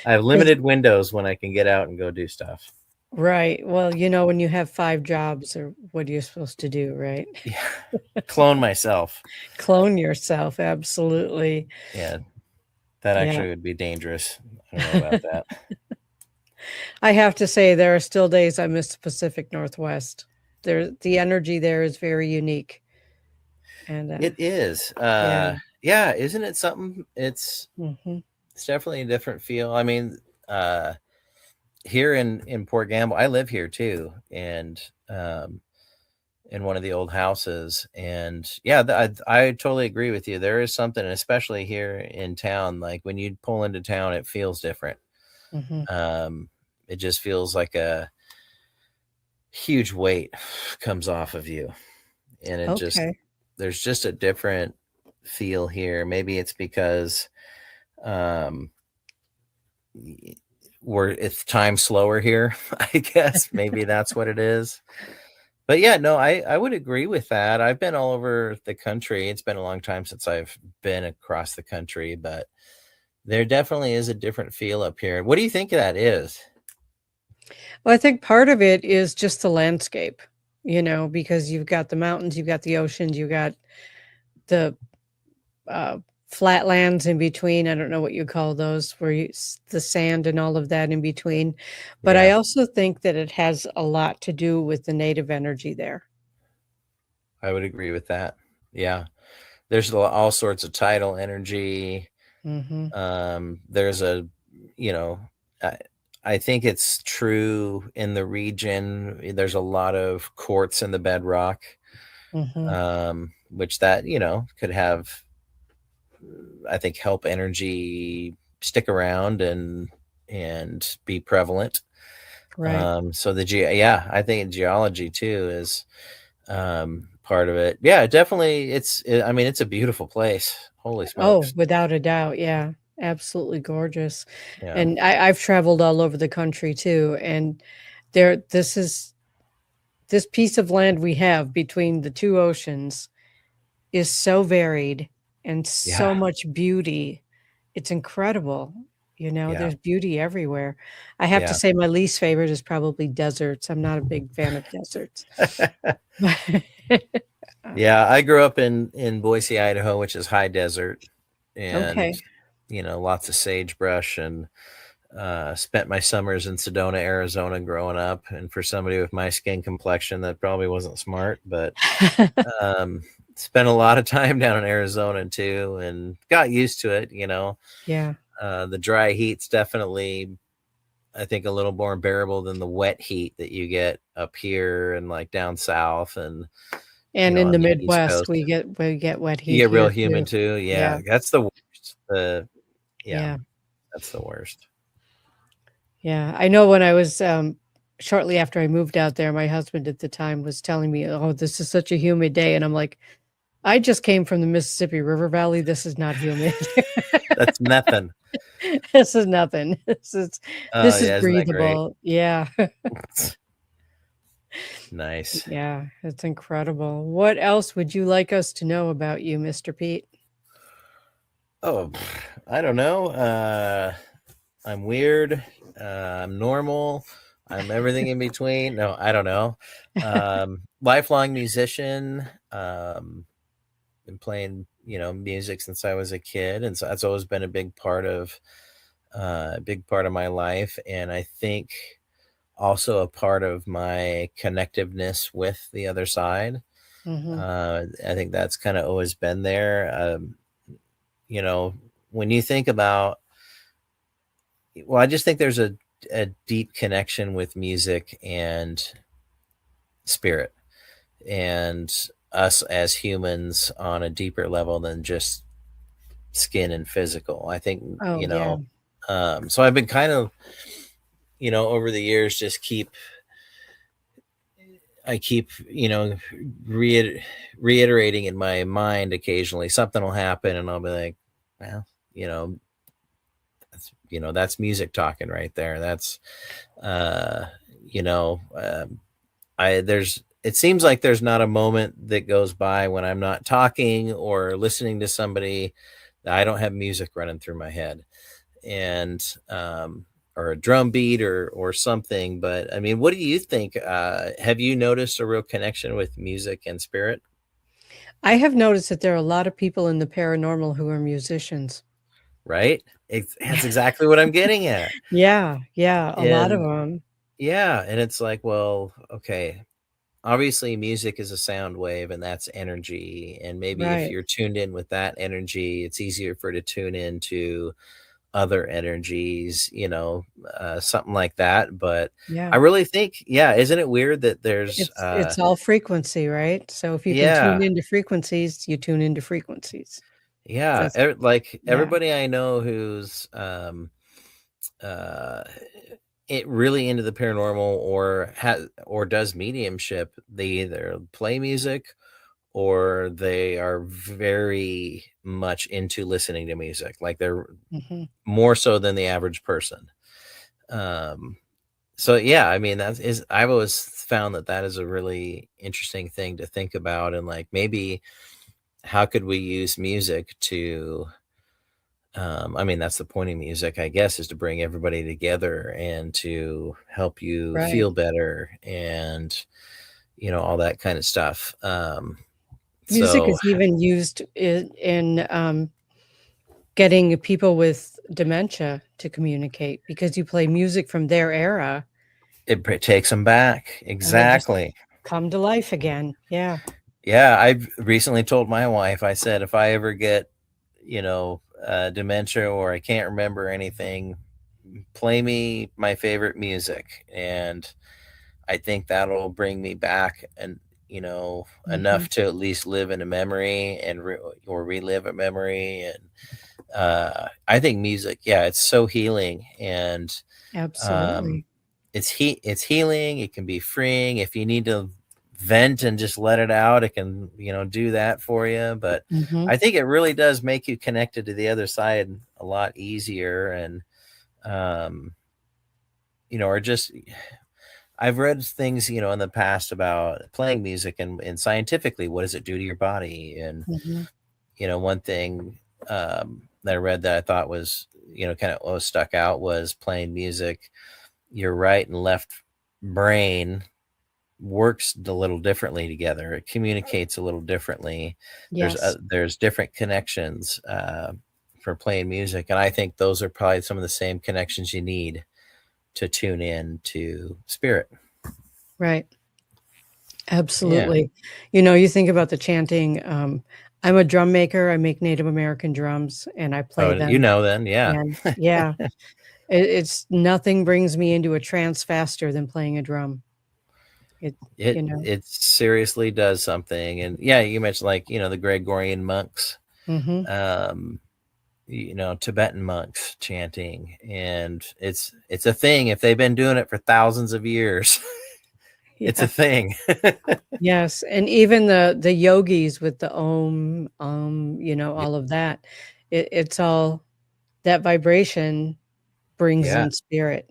Speaker 2: I have
Speaker 1: 'Cause
Speaker 2: limited windows when I can get out and go do stuff.
Speaker 1: right, well, when you have 5 jobs, or what are you supposed to do, right?
Speaker 2: Yeah, clone myself.
Speaker 1: Clone yourself, absolutely.
Speaker 2: Yeah, that
Speaker 1: Yeah.
Speaker 2: actually would be dangerous. I don't know about that.
Speaker 1: I have to say there are still days I miss the Pacific Northwest. The energy there is very unique, and,
Speaker 2: It is.
Speaker 1: yeah.
Speaker 2: Yeah, isn't it something?
Speaker 1: Mhm,
Speaker 2: It's definitely a different feel. I mean, uh, here in Port Gamble, I live here too, and in one of the old houses, and yeah, I totally agree with you. There is something, especially here in town. Like when you pull into town, it feels different.
Speaker 1: mhm.
Speaker 2: Um, it just feels like a huge weight comes off of you, and
Speaker 1: Okay.
Speaker 2: there's just a different feel here. Maybe it's because um it's time slower here. I guess maybe that's what it is. But yeah, no, I would agree with that. I've been all over the country. It's been a long time since I've been across the country, but there definitely is a different feel up here. What do you think that is?
Speaker 1: Well, I think part of it is just the landscape, because you've got the mountains, you've got the oceans, you've got the, uh, flatlands in between. I don't know what you call those, where the sand and all of that in between. But I
Speaker 2: Yeah,
Speaker 1: also think that it has a lot to do with the native energy there.
Speaker 2: I would agree with that. Yeah. There's all sorts of tidal energy.
Speaker 1: Mhm,
Speaker 2: There's you know, I, I think it's true in the region. There's a lot of quartz in the bedrock,
Speaker 1: mhm.
Speaker 2: which that, could have I think help energy stick around and be prevalent.
Speaker 1: Right.
Speaker 2: So I think geology too is part of it. Yeah, definitely. I mean, it's a beautiful place. Holy
Speaker 1: Oh,
Speaker 2: smokes.
Speaker 1: without a doubt. Yeah. Absolutely gorgeous.
Speaker 2: Yeah.
Speaker 1: And I've traveled all over the country too. And this piece of land we have between the two oceans is so varied and so
Speaker 2: Yeah.
Speaker 1: much beauty. It's incredible.
Speaker 2: Yeah.
Speaker 1: There's beauty everywhere. I have to
Speaker 2: Yeah.
Speaker 1: say my least favorite is probably deserts. I'm not a big fan of deserts.
Speaker 2: Yeah. I grew up in Boise, Idaho, which is high desert, and
Speaker 1: Okay.
Speaker 2: lots of sagebrush, and spent my summers in Sedona, Arizona growing up. And for somebody with my skin complexion, that probably wasn't smart, but um, spent a lot of time down in Arizona too, and got used to it.
Speaker 1: Yeah.
Speaker 2: The dry heat's definitely, I think, a little more bearable than the wet heat that you get up here and like down south and
Speaker 1: And in
Speaker 2: on
Speaker 1: the
Speaker 2: the East
Speaker 1: Midwest,
Speaker 2: Coast.
Speaker 1: we get wet
Speaker 2: You
Speaker 1: heat
Speaker 2: get real
Speaker 1: here too.
Speaker 2: humid too.
Speaker 1: Yeah.
Speaker 2: Yeah, that's the worst. Yeah,
Speaker 1: Yeah.
Speaker 2: that's the worst.
Speaker 1: Yeah. I know when I was shortly after I moved out there, my husband at the time was telling me, "Oh, this is such a humid day." And I'm like, "I just came from the Mississippi River Valley. This is not humid."
Speaker 2: That's nothing.
Speaker 1: This is nothing.
Speaker 2: Oh
Speaker 1: This is
Speaker 2: yeah, isn't that great?
Speaker 1: breathable. Yeah.
Speaker 2: Nice.
Speaker 1: Yeah, it's incredible. What else would you like us to know about you, Mr. Pete?
Speaker 2: Oh, I don't know. I'm weird. I'm normal. I'm everything in between. No, I don't know. Lifelong musician. Been playing, music since I was a kid, and so that's always been a big part of my life. And I think also a part of my connectiveness with the other side.
Speaker 1: Mhm.
Speaker 2: I think that's kind of always been there. You know, when you think about, well, I just think there's a deep connection with music and spirit and us as humans on a deeper level than just skin and physical. I think,
Speaker 1: Oh, yeah.
Speaker 2: so I've been kind of, over the years, I keep, reiterating in my mind occasionally something will happen and I'll be like, well, that's music talking right there. That's, uh, you know, it seems like there's not a moment that goes by when I'm not talking or listening to somebody that I don't have music running through my head and, or a drum beat or something. But I mean, what do you think? Have you noticed a real connection with music and spirit?
Speaker 1: I have noticed that there are a lot of people in the paranormal who are musicians.
Speaker 2: Right? That's exactly what I'm getting at.
Speaker 1: Yeah, yeah, a lot of
Speaker 2: And
Speaker 1: them.
Speaker 2: yeah, and it's like, well, okay, obviously music is a sound wave and that's energy. And maybe if
Speaker 1: Right.
Speaker 2: you're tuned in with that energy, it's easier for to tune into other energies, something like that. But I
Speaker 1: Yeah.
Speaker 2: really think, yeah, isn't it weird that there's,
Speaker 1: It's all frequency, right? So if you can tune
Speaker 2: yeah,
Speaker 1: into frequencies, you tune into frequencies.
Speaker 2: yeah,
Speaker 1: That's
Speaker 2: like
Speaker 1: yeah.
Speaker 2: everybody I know who's, uh, it really into the paranormal or does mediumship, they either play music or they are very much into listening to music. Like they're
Speaker 1: Mhm.
Speaker 2: more so than the average person. Um, so yeah, I mean, I've always found that is a really interesting thing to think about. And like, maybe how could we use music to, I mean, that's the point of music, I guess, is to bring everybody together and to help you
Speaker 1: Right.
Speaker 2: feel better and, all that kind of stuff.
Speaker 1: Music
Speaker 2: So
Speaker 1: is even used getting people with dementia to communicate because you play music from their era
Speaker 2: it takes them back.
Speaker 1: and they just
Speaker 2: Exactly.
Speaker 1: come to life again. Yeah.
Speaker 2: Yeah. I've recently told my wife, I said, if I ever get, dementia or I can't remember anything, play me my favorite music. And I think that'll bring me back. And,
Speaker 1: Hmm.
Speaker 2: enough to at least live in a memory and or relive a memory. And I think music, yeah, it's so healing. And um,
Speaker 1: Absolutely.
Speaker 2: it's healing. It can be freeing. If you need to vent and just let it out, it can, do that for you. But
Speaker 1: Hmm.
Speaker 2: I think it really does make you connected to the other side a lot easier. And, um, or just, I've read things, in the past about playing music and scientifically, what does it do to your body? And,
Speaker 1: Hmm.
Speaker 2: one thing that I read that I thought was, kind of what stuck out was playing music. Your right and left brain works a little differently together. It communicates a little differently.
Speaker 1: Yes.
Speaker 2: There's different connections for playing music, and I think those are probably some of the same connections you need to tune in to spirit.
Speaker 1: Right.
Speaker 2: Yeah.
Speaker 1: Absolutely. You think about the chanting. I'm a drum maker. I make Native American drums and I play
Speaker 2: Oh,
Speaker 1: them.
Speaker 2: then, yeah.
Speaker 1: And yeah, it's nothing brings me into a trance faster than playing a drum. It,
Speaker 2: It
Speaker 1: you know.
Speaker 2: it seriously does something. And yeah, you mentioned, like, the Gregorian monks,
Speaker 1: Hmm.
Speaker 2: um, Tibetan monks chanting, and it's a thing. If they've been doing it for thousands of years, it's a
Speaker 1: Yeah.
Speaker 2: thing.
Speaker 1: Yes. And even the yogis with the om,
Speaker 2: Yeah,
Speaker 1: all of that. It's all that vibration brings
Speaker 2: yeah,
Speaker 1: in spirit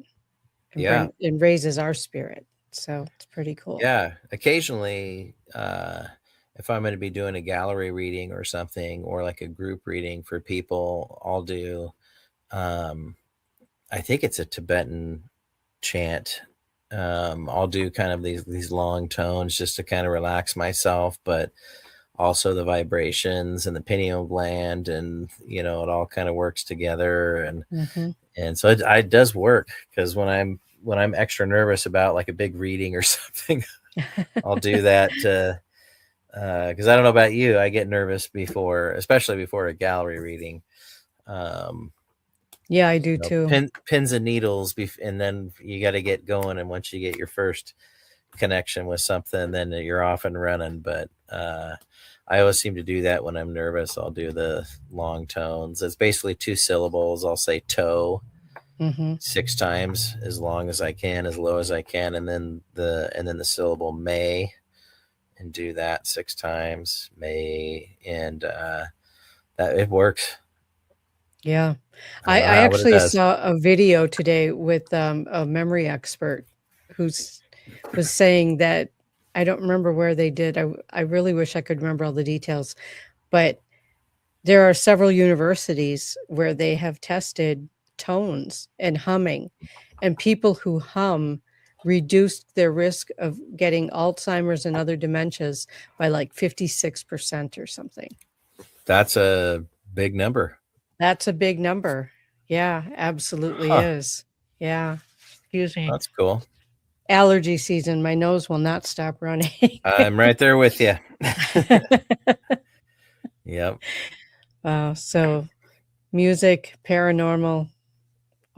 Speaker 1: and
Speaker 2: yeah,
Speaker 1: raises our spirit. So it's pretty cool.
Speaker 2: yeah. Occasionally, if I'm going to be doing a gallery reading or something, or like a group reading for people, I'll do. Um, I think it's a Tibetan chant. I'll do kind of these long tones just to kind of relax myself, but also the vibrations and the pineal gland, and it all kind of works together. And
Speaker 1: Hmm.
Speaker 2: so it does work, because when I'm extra nervous about like a big reading or something, I'll do that because I don't know about you, I get nervous before, especially before a gallery reading. um
Speaker 1: Yeah, I do too.
Speaker 2: Pins and needles, and then you got to get going. And once you get your first connection with something, then you're off and running. But I always seem to do that when I'm nervous. I'll do the long tones. It's basically 2 syllables. I'll say toe
Speaker 1: Hmm.
Speaker 2: 6 times, as long as I can, as low as I can, and then the syllable may, and do that 6 times, may. And that it works.
Speaker 1: Yeah.
Speaker 2: I don't know
Speaker 1: I
Speaker 2: how, but it
Speaker 1: actually
Speaker 2: does.
Speaker 1: saw a video today with a memory expert who's was saying that I don't remember where they did. I really wish I could remember all the details, but there are several universities where they have tested tones and humming, and people who hum reduced their risk of getting Alzheimer's and other dementias by like 56% or something.
Speaker 2: That's a big number.
Speaker 1: That's a big number. Yeah, absolutely
Speaker 2: Huh.
Speaker 1: is. Yeah. Excuse me.
Speaker 2: That's cool.
Speaker 1: Allergy season. My nose will not stop running.
Speaker 2: I'm right there with you. Yep.
Speaker 1: Wow. So music, paranormal,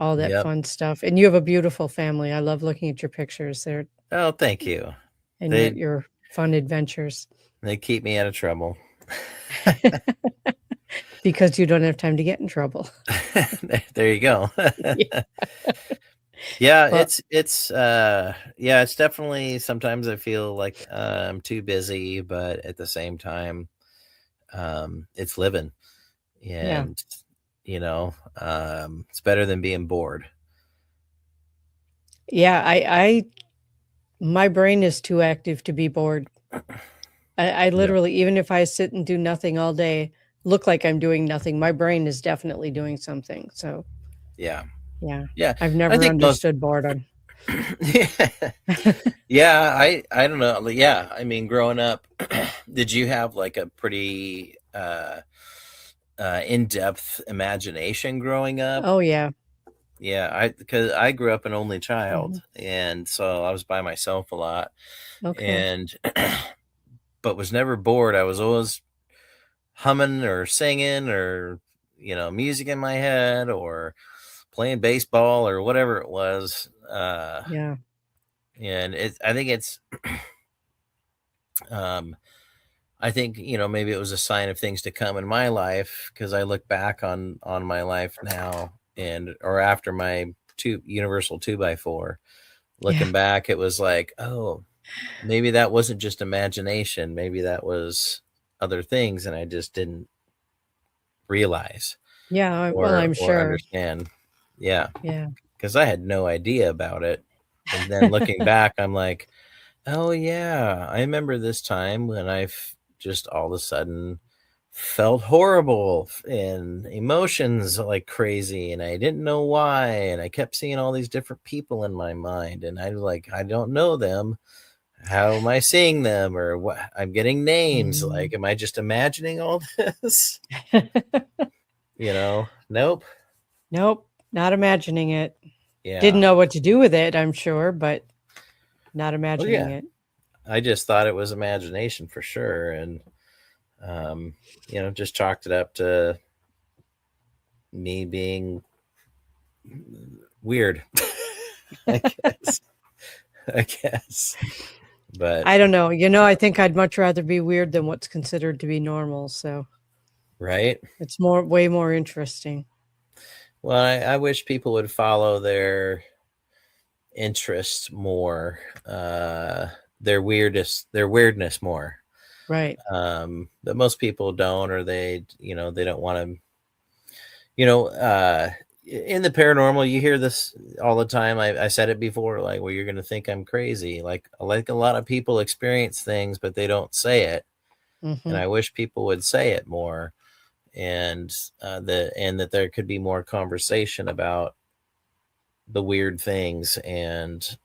Speaker 1: all that
Speaker 2: Yep.
Speaker 1: fun stuff. And you have a beautiful family. I love looking at your pictures there
Speaker 2: Oh, thank you.
Speaker 1: and
Speaker 2: They
Speaker 1: your fun adventures
Speaker 2: they keep me out of trouble.
Speaker 1: because you don't have time to get in trouble.
Speaker 2: There you go.
Speaker 1: Yeah.
Speaker 2: Yeah,
Speaker 1: Well,
Speaker 2: it's definitely, sometimes I feel like I'm too busy, but at the same time, it's living.
Speaker 1: yeah.
Speaker 2: And it's better than being bored.
Speaker 1: Yeah. My brain is too active to be bored. I
Speaker 2: Yep.
Speaker 1: literally, even if I sit and do nothing all day, look like I'm doing nothing, my brain is definitely doing something. So,
Speaker 2: Yeah.
Speaker 1: yeah,
Speaker 2: Yeah.
Speaker 1: I've
Speaker 2: I
Speaker 1: never
Speaker 2: think most
Speaker 1: understood boredom.
Speaker 2: Yeah, I don't know. Yeah, I mean, growing up, did you have like a pretty in-depth imagination growing up?
Speaker 1: Oh, yeah.
Speaker 2: Yeah, because I grew up an only child,
Speaker 1: Mhm.
Speaker 2: and so I was by myself a lot,
Speaker 1: Okay.
Speaker 2: and but was never bored. I was always humming or singing, or music in my head, or playing baseball, or whatever it was.
Speaker 1: Yeah.
Speaker 2: And I think Um, I think, maybe it was a sign of things to come in my life, because I look back on my life now, or after my universal 2x4,
Speaker 1: Yeah.
Speaker 2: looking back, it was like, oh, maybe that wasn't just imagination. Maybe that was other things, and I just didn't realize
Speaker 1: Yeah. Well,
Speaker 2: or
Speaker 1: I'm
Speaker 2: or
Speaker 1: sure.
Speaker 2: understand. Yeah,
Speaker 1: Yeah.
Speaker 2: because I had no idea about it. And then looking back, I'm like, oh yeah, I remember this time when just all of a sudden felt horrible and emotions like crazy, and I didn't know why, and I kept seeing all these different people in my mind, and I was like, I don't know them. How am I seeing them? Or what? I'm getting names.
Speaker 1: Mhm.
Speaker 2: Like, am I just imagining all this? Nope.
Speaker 1: Nope. Not imagining it. Didn't
Speaker 2: Yeah.
Speaker 1: know what to do with it, I'm sure, but not
Speaker 2: Oh
Speaker 1: imagining
Speaker 2: yeah.
Speaker 1: it.
Speaker 2: I just thought it was imagination for sure. And, just chalked it up to me being weird, I guess. I guess. But,
Speaker 1: I don't know. I think I'd much rather be weird than what's considered to be normal. So
Speaker 2: right.
Speaker 1: it's way more interesting.
Speaker 2: Well, I wish people would follow their interests more, their weirdness more.
Speaker 1: Right.
Speaker 2: But most people don't, or they don't want to, in the paranormal, you hear this all the time. I said it before, like, well, you're going to think I'm crazy. Like a lot of people experience things, but they don't say it. And
Speaker 1: Hmm.
Speaker 2: I wish people would say it more, and that there could be more conversation about the weird things, and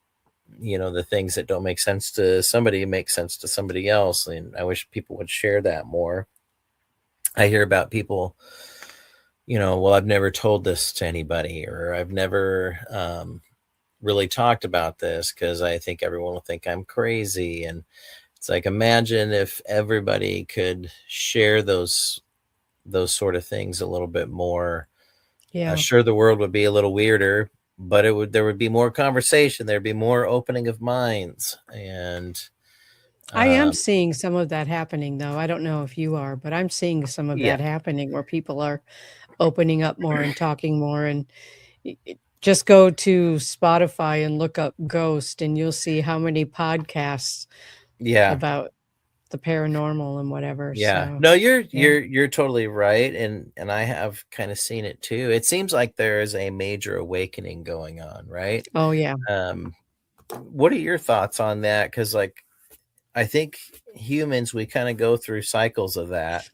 Speaker 2: the things that don't make sense to somebody make sense to somebody else. And I wish people would share that more. I hear about people, well, I've never told this to anybody, or I've never really talked about this because I think everyone will think I'm crazy. And it's like, imagine if everybody could share those sort of things a little bit more.
Speaker 1: Yeah.
Speaker 2: Sure, the world would be a little weirder, but there would be more conversation. There'd be more opening of minds. And
Speaker 1: I am
Speaker 2: um,
Speaker 1: seeing some of that happening, though. I don't know if you are, but I'm seeing some of
Speaker 2: yeah,
Speaker 1: that happening where people are opening up more and talking more. And just go to Spotify and look up Ghost, and you'll see how many podcasts
Speaker 2: yeah.
Speaker 1: about the paranormal and whatever.
Speaker 2: Yeah.
Speaker 1: So,
Speaker 2: No, you're
Speaker 1: yeah.
Speaker 2: you're totally right, and I have kind of seen it too. It seems like there is a major awakening going on, right?
Speaker 1: Oh, yeah.
Speaker 2: Um what are your thoughts on that? Cuz like I think humans, we kind of go through cycles of that.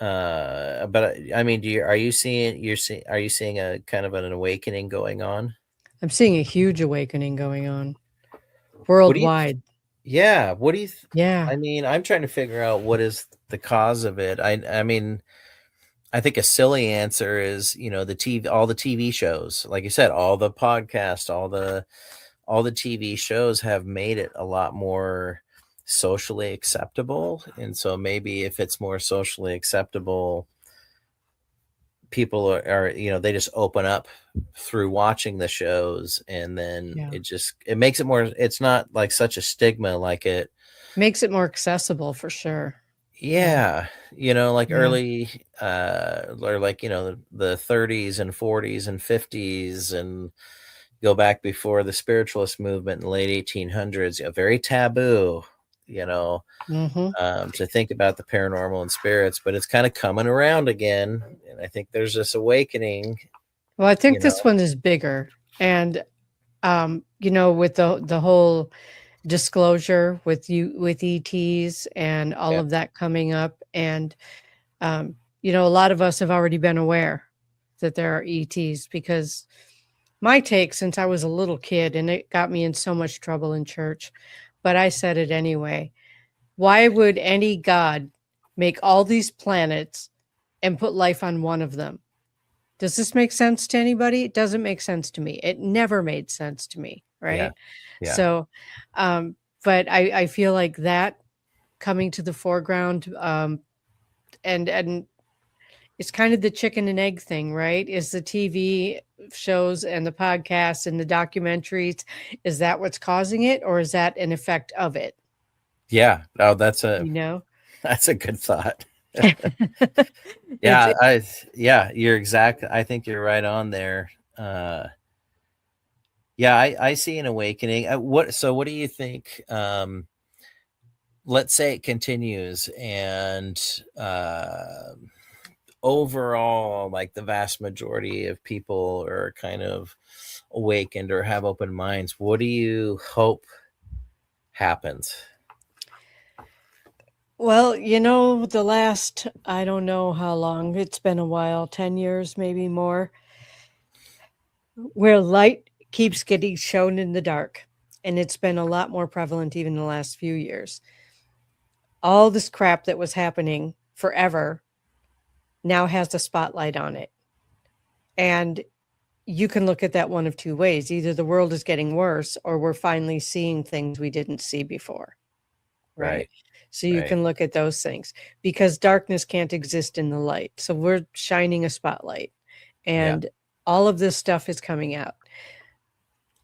Speaker 2: But I mean, are you seeing a kind of an awakening going on?
Speaker 1: I'm seeing a huge awakening going on
Speaker 2: What do you
Speaker 1: worldwide.
Speaker 2: Yeah, what do you
Speaker 1: Yeah.
Speaker 2: I mean, I'm trying to figure out what is the cause of it. I mean, I think a silly answer is, all the TV shows. Like you said, all the podcasts, all the TV shows have made it a lot more socially acceptable. And so maybe if it's more socially acceptable, people they just open up through watching the shows, and then
Speaker 1: Yeah.
Speaker 2: it makes it more, it's not like such a stigma like it.
Speaker 1: Makes it more accessible for sure. Yeah.
Speaker 2: Yeah, like
Speaker 1: Yeah.
Speaker 2: early, or like, the 30s and 40s and 50s, and go back before the spiritualist movement in the late 1800s, very taboo, you know,
Speaker 1: Hmm.
Speaker 2: to think about the paranormal and spirits, but it's kind of coming around again. And I think there's this awakening,
Speaker 1: Well, I
Speaker 2: you
Speaker 1: think
Speaker 2: know.
Speaker 1: this one is bigger. And, with the whole disclosure with ETs and all
Speaker 2: Yeah.
Speaker 1: of that coming up. And, a lot of us have already been aware that there are ETs because my take since I was a little kid, and it got me in so much trouble in church, but I said it anyway. Why would any God make all these planets and put life on one of them? Does this make sense to anybody? It doesn't make sense to me. It never made sense to me,
Speaker 2: Yeah.
Speaker 1: right?
Speaker 2: Yeah.
Speaker 1: So, but I feel like that coming to the foreground, and it's kind of the chicken and egg thing, right? Is the TV shows and the podcasts and the documentaries, is that what's causing it, or is that an effect of it?
Speaker 2: Yeah. Oh, that's
Speaker 1: you know?
Speaker 2: a good thought.
Speaker 1: It's
Speaker 2: You're exact. I think you're right on there. Yeah, I see an awakening. What do you think? Let's say it continues and overall, like the vast majority of people are kind of awakened or have open minds. What do you hope happens?
Speaker 1: well, the last, I don't know how long, it's been a while, 10 years, maybe more, where light keeps getting shown in the dark. And it's been a lot more prevalent even the last few years. All this crap that was happening forever now has a spotlight on it. And you can look at that one of two ways. Either the world is getting worse or we're finally seeing things we didn't see before. Right. So you can look at those things because darkness can't exist in the light. So we're shining a spotlight and all of this stuff is coming out.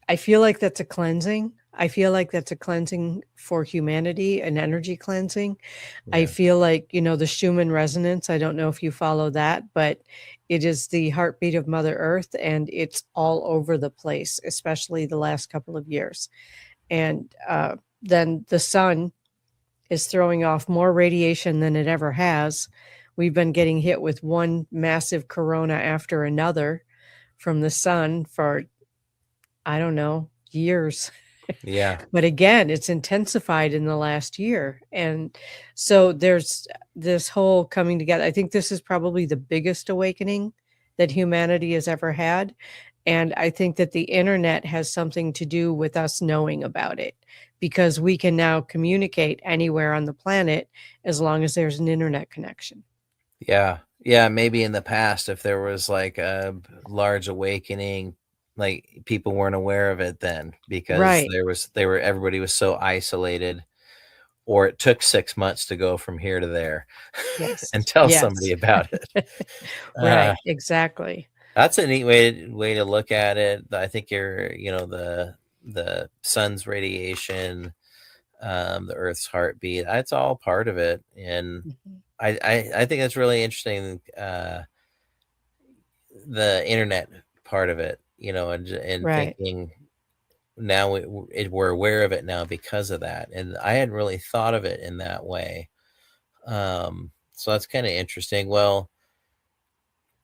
Speaker 1: I feel like that's a cleansing. I feel like that's a cleansing for humanity, an energy cleansing. Yeah. I feel like, the Schumann resonance, I don't know if you follow that, but it is the heartbeat of Mother Earth and it's all over the place, especially the last couple of years. And then the sun is throwing off more radiation than it ever has. We've been getting hit with one massive corona after another from the sun for, I don't know, years.
Speaker 2: Yeah.
Speaker 1: But again, it's intensified in the last year. And so there's this whole coming together. I think this is probably the biggest awakening that humanity has ever had. And I think that the internet has something to do with us knowing about it because we can now communicate anywhere on the planet as long as there's an internet connection.
Speaker 2: Yeah. Yeah. Maybe in the past, if there was like a large awakening, like people weren't aware of it then because everybody was so isolated, or it took 6 months to go from here to there and tell somebody about it.
Speaker 1: Right. Exactly.
Speaker 2: That's a neat way to look at it. I think the sun's radiation, the Earth's heartbeat, that's all part of it. And I think that's really interesting. The internet part of it, and thinking now we're aware of it now because of that. And I hadn't really thought of it in that way. So that's kind of interesting. Well,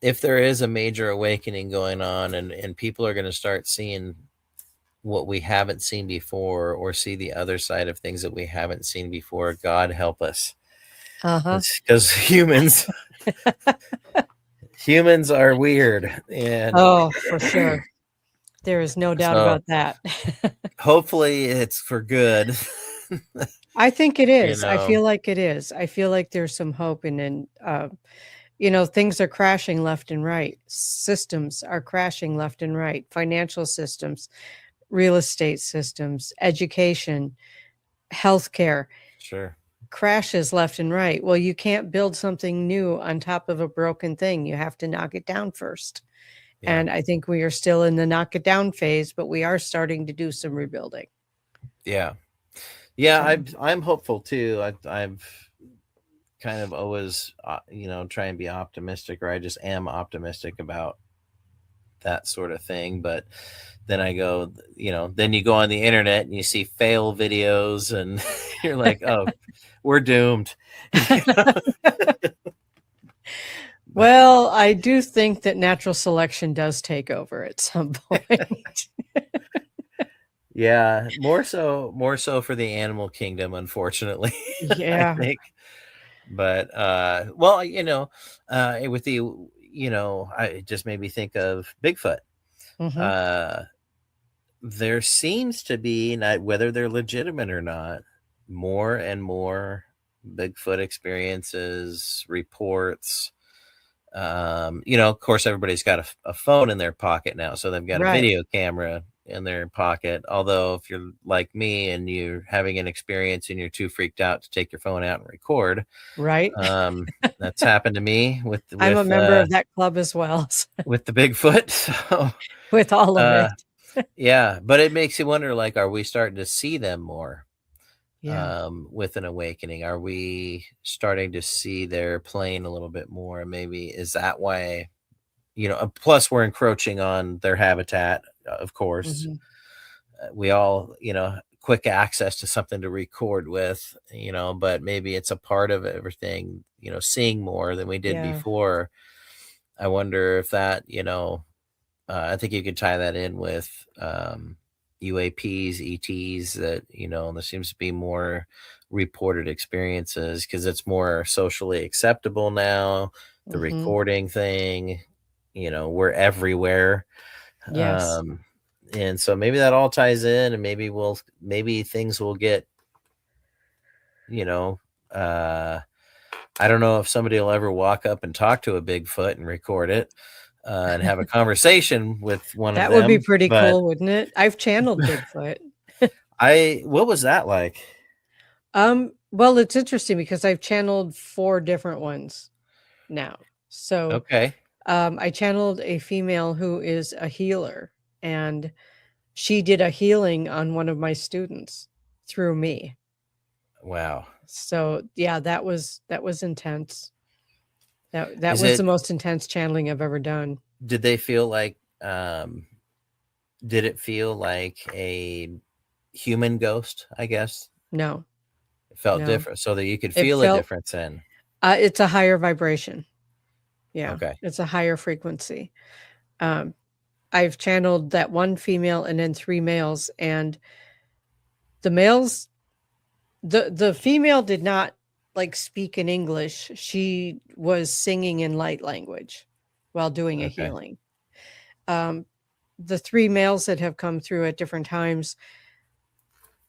Speaker 2: if there is a major awakening going on and people are going to start seeing what we haven't seen before or see the other side of things that we haven't seen before, God help us. Because humans are weird. And
Speaker 1: for sure. There is no doubt about that.
Speaker 2: Hopefully it's for good.
Speaker 1: I think it is. I feel like it is. I feel like there's some hope in things are crashing left and right. Systems are crashing left and right. Financial systems, real estate systems, education, healthcare.
Speaker 2: Sure.
Speaker 1: Crashes left and right. Well, you can't build something new on top of a broken thing. You have to knock it down first. Yeah. And I think we are still in the knock it down phase, but we are starting to do some rebuilding.
Speaker 2: Yeah. Yeah. I'm hopeful too. I've kind of always, try and be optimistic, or I just am optimistic about that sort of thing. But then I go, then you go on the internet and you see fail videos and you're like, oh, we're doomed.
Speaker 1: Well, I do think that natural selection does take over at some point.
Speaker 2: Yeah, more so for the animal kingdom, unfortunately.
Speaker 1: Yeah.
Speaker 2: I think. But well, with the it just made me think of Bigfoot. There seems to be, not whether they're legitimate or not, more and more Bigfoot experiences, reports. Of course, everybody's got a phone in their pocket now, so they've got a video camera in their pocket. Although if you're like me and you're having an experience and you're too freaked out to take your phone out and record, that's happened to me with
Speaker 1: I'm a member of that club as well.
Speaker 2: With the Bigfoot. So,
Speaker 1: with all of it.
Speaker 2: Yeah, but it makes you wonder, like, are we starting to see them more?
Speaker 1: Yeah.
Speaker 2: with an awakening? Are we starting to see their plane a little bit more? Maybe is that why, plus we're encroaching on their habitat, of course.
Speaker 1: Mhm.
Speaker 2: We all, quick access to something to record with, but maybe it's a part of everything, seeing more than we did
Speaker 1: Yeah.
Speaker 2: before. I wonder if that, I think you could tie that in with UAPs, ETs, that, there seems to be more reported experiences because it's more socially acceptable now. The
Speaker 1: Mhm.
Speaker 2: recording thing, we're everywhere.
Speaker 1: Yes.
Speaker 2: And so maybe that all ties in, and maybe things will get, you know, uh, I don't know if somebody will ever walk up and talk to a Bigfoot and record it, and have a conversation with one of
Speaker 1: That would be
Speaker 2: them.
Speaker 1: pretty
Speaker 2: But
Speaker 1: cool, wouldn't it? I've channeled Bigfoot.
Speaker 2: what was that like?
Speaker 1: Well, it's interesting because I've channeled 4 different ones now. So,
Speaker 2: Okay.
Speaker 1: I channeled a female who is a healer, and she did a healing on one of my students through me.
Speaker 2: Wow.
Speaker 1: So, yeah, that was intense. That
Speaker 2: Is
Speaker 1: was the
Speaker 2: it,
Speaker 1: most intense channeling I've ever done.
Speaker 2: did they feel like, did it feel like a human ghost, I guess?
Speaker 1: No,
Speaker 2: It felt
Speaker 1: no.
Speaker 2: different so that you could
Speaker 1: It
Speaker 2: feel a
Speaker 1: felt
Speaker 2: difference in.
Speaker 1: it's a higher vibration. Yeah,
Speaker 2: Okay.
Speaker 1: it's a higher frequency. Um, I've channeled that one female and then 3 males, and the males the female did not, like, speak in English. She was singing in light language while doing a
Speaker 2: Okay.
Speaker 1: healing. Um, the 3 males that have come through at different times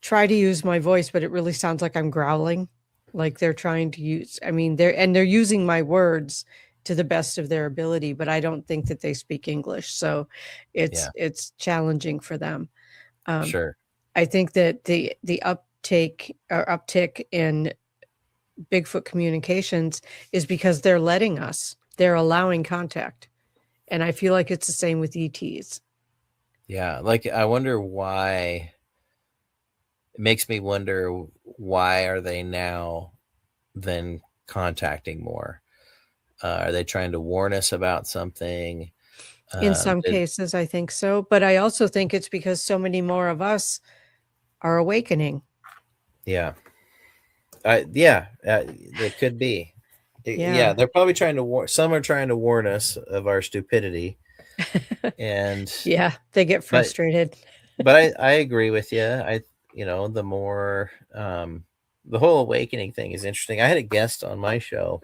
Speaker 1: try to use my voice, but it really sounds like I'm growling, like they're trying to use I mean, they're using my words to the best of their ability, but I don't think that they speak English, so
Speaker 2: Yeah.
Speaker 1: it's challenging for them. Um,
Speaker 2: Sure.
Speaker 1: I think that the uptake or uptick in Bigfoot communications is because they're letting us. They're allowing contact, and I feel like it's the same with ETs.
Speaker 2: Yeah. Like, I wonder why. It makes me wonder, why are they now then contacting more? Are they trying to warn us about something?
Speaker 1: In some
Speaker 2: Did,
Speaker 1: cases, I think so, but I also think it's because so many more of us are awakening.
Speaker 2: yeah. It could be. Yeah,
Speaker 1: Yeah.
Speaker 2: they're probably trying to warn. Some are trying to warn us of our stupidity, and
Speaker 1: Yeah, they get
Speaker 2: but
Speaker 1: frustrated.
Speaker 2: but I agree with you. The more, the whole awakening thing is interesting. I had a guest on my show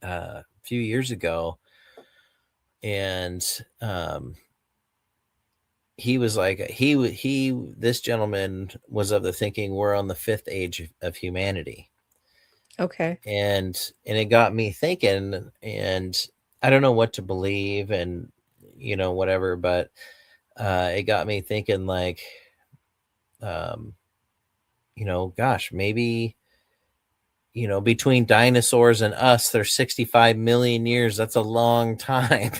Speaker 2: a few years ago, and he was like, this gentleman was of the thinking we're on the 5th age of humanity.
Speaker 1: Okay.
Speaker 2: And it got me thinking, and I don't know what to believe, and whatever, but it got me thinking, like, um gosh, maybe, between dinosaurs and us, there's 65 million years. That's a long time.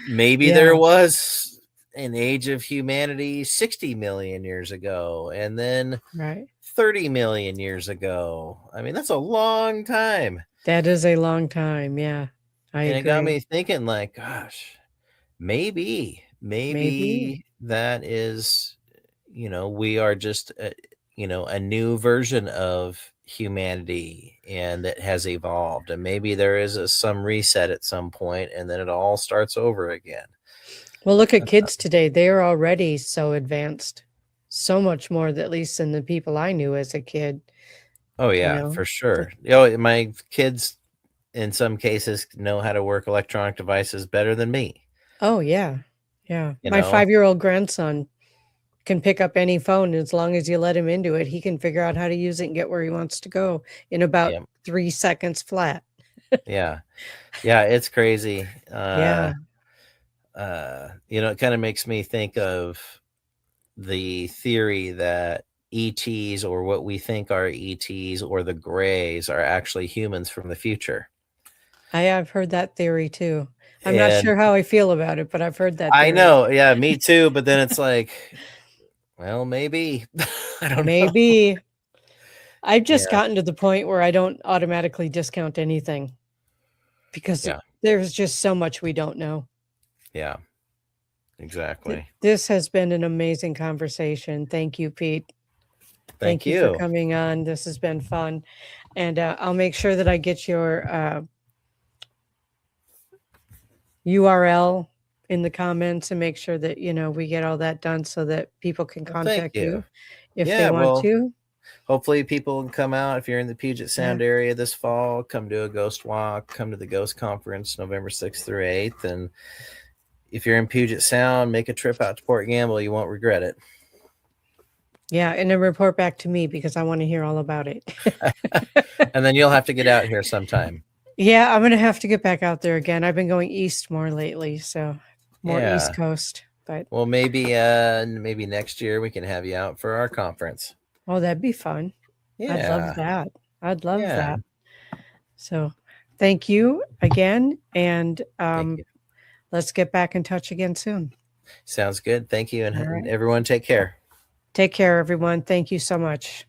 Speaker 2: Maybe there
Speaker 1: Yeah,
Speaker 2: was an age of humanity 60 million years ago, and then
Speaker 1: right.
Speaker 2: 30 million years ago. I mean, that's a long time.
Speaker 1: That is a long time, yeah. I
Speaker 2: And it got
Speaker 1: agree.
Speaker 2: me thinking, like, gosh, maybe
Speaker 1: Maybe.
Speaker 2: that is, we are just a new version of humanity, and that has evolved, and maybe there is some reset at some point, and then it all starts over again.
Speaker 1: Well, look at kids today. They are already so advanced, so much more, at least than the people I knew as a kid,
Speaker 2: Oh
Speaker 1: you
Speaker 2: yeah,
Speaker 1: know?
Speaker 2: for
Speaker 1: The
Speaker 2: sure. My kids in some cases know how to work electronic devices better than me.
Speaker 1: Oh, yeah. Yeah.
Speaker 2: you
Speaker 1: My
Speaker 2: know
Speaker 1: 5-year-old grandson can pick up any phone as long as you let him into it. He can figure out how to use it and get where he wants to go in about
Speaker 2: yeah,
Speaker 1: 3 seconds flat.
Speaker 2: yeah, yeah, it's crazy.
Speaker 1: Yeah.
Speaker 2: It kind of makes me think of the theory that ETs, or what we think are ETs, or the grays, are actually humans from the future.
Speaker 1: I have heard that theory too. I'm not
Speaker 2: And
Speaker 1: sure how I feel about it, but I've heard that
Speaker 2: I
Speaker 1: theory.
Speaker 2: know, yeah, me too. But then it's like, Well, maybe. I don't know.
Speaker 1: Maybe. I've just
Speaker 2: Yeah.
Speaker 1: gotten to the point where I don't automatically discount anything because
Speaker 2: Yeah.
Speaker 1: there's just so much we don't know.
Speaker 2: Yeah. Exactly.
Speaker 1: This has been an amazing conversation. Thank you, Pete.
Speaker 2: Thank
Speaker 1: You for
Speaker 2: you.
Speaker 1: coming on. This has been fun. And I'll make sure that I get your URL in the comments and make sure that, we get all that done so that people can
Speaker 2: Well, thank
Speaker 1: contact
Speaker 2: you.
Speaker 1: you if
Speaker 2: Yeah,
Speaker 1: they want
Speaker 2: well,
Speaker 1: to.
Speaker 2: hopefully people can come out. If you're in the Puget Sound area this fall, come do a ghost walk, come to the ghost conference November 6th through 8th. And if you're in Puget Sound, make a trip out to Port Gamble. You won't regret it.
Speaker 1: Yeah, and then report back to me because I want to hear all about it.
Speaker 2: And then you'll have to get out here sometime.
Speaker 1: Yeah, I'm going to have to get back out there again. I've been going east more lately, so more
Speaker 2: Yeah.
Speaker 1: East Coast. But
Speaker 2: Well, maybe next year we can have you out for our conference.
Speaker 1: oh, that'd be fun.
Speaker 2: Yeah.
Speaker 1: I'd love that. I'd love
Speaker 2: Yeah.
Speaker 1: that. So thank you again. And
Speaker 2: Thank you.
Speaker 1: let's get back in touch again soon.
Speaker 2: Sounds good. Thank you. And
Speaker 1: All right.
Speaker 2: everyone take care.
Speaker 1: Take care, everyone. Thank you so much.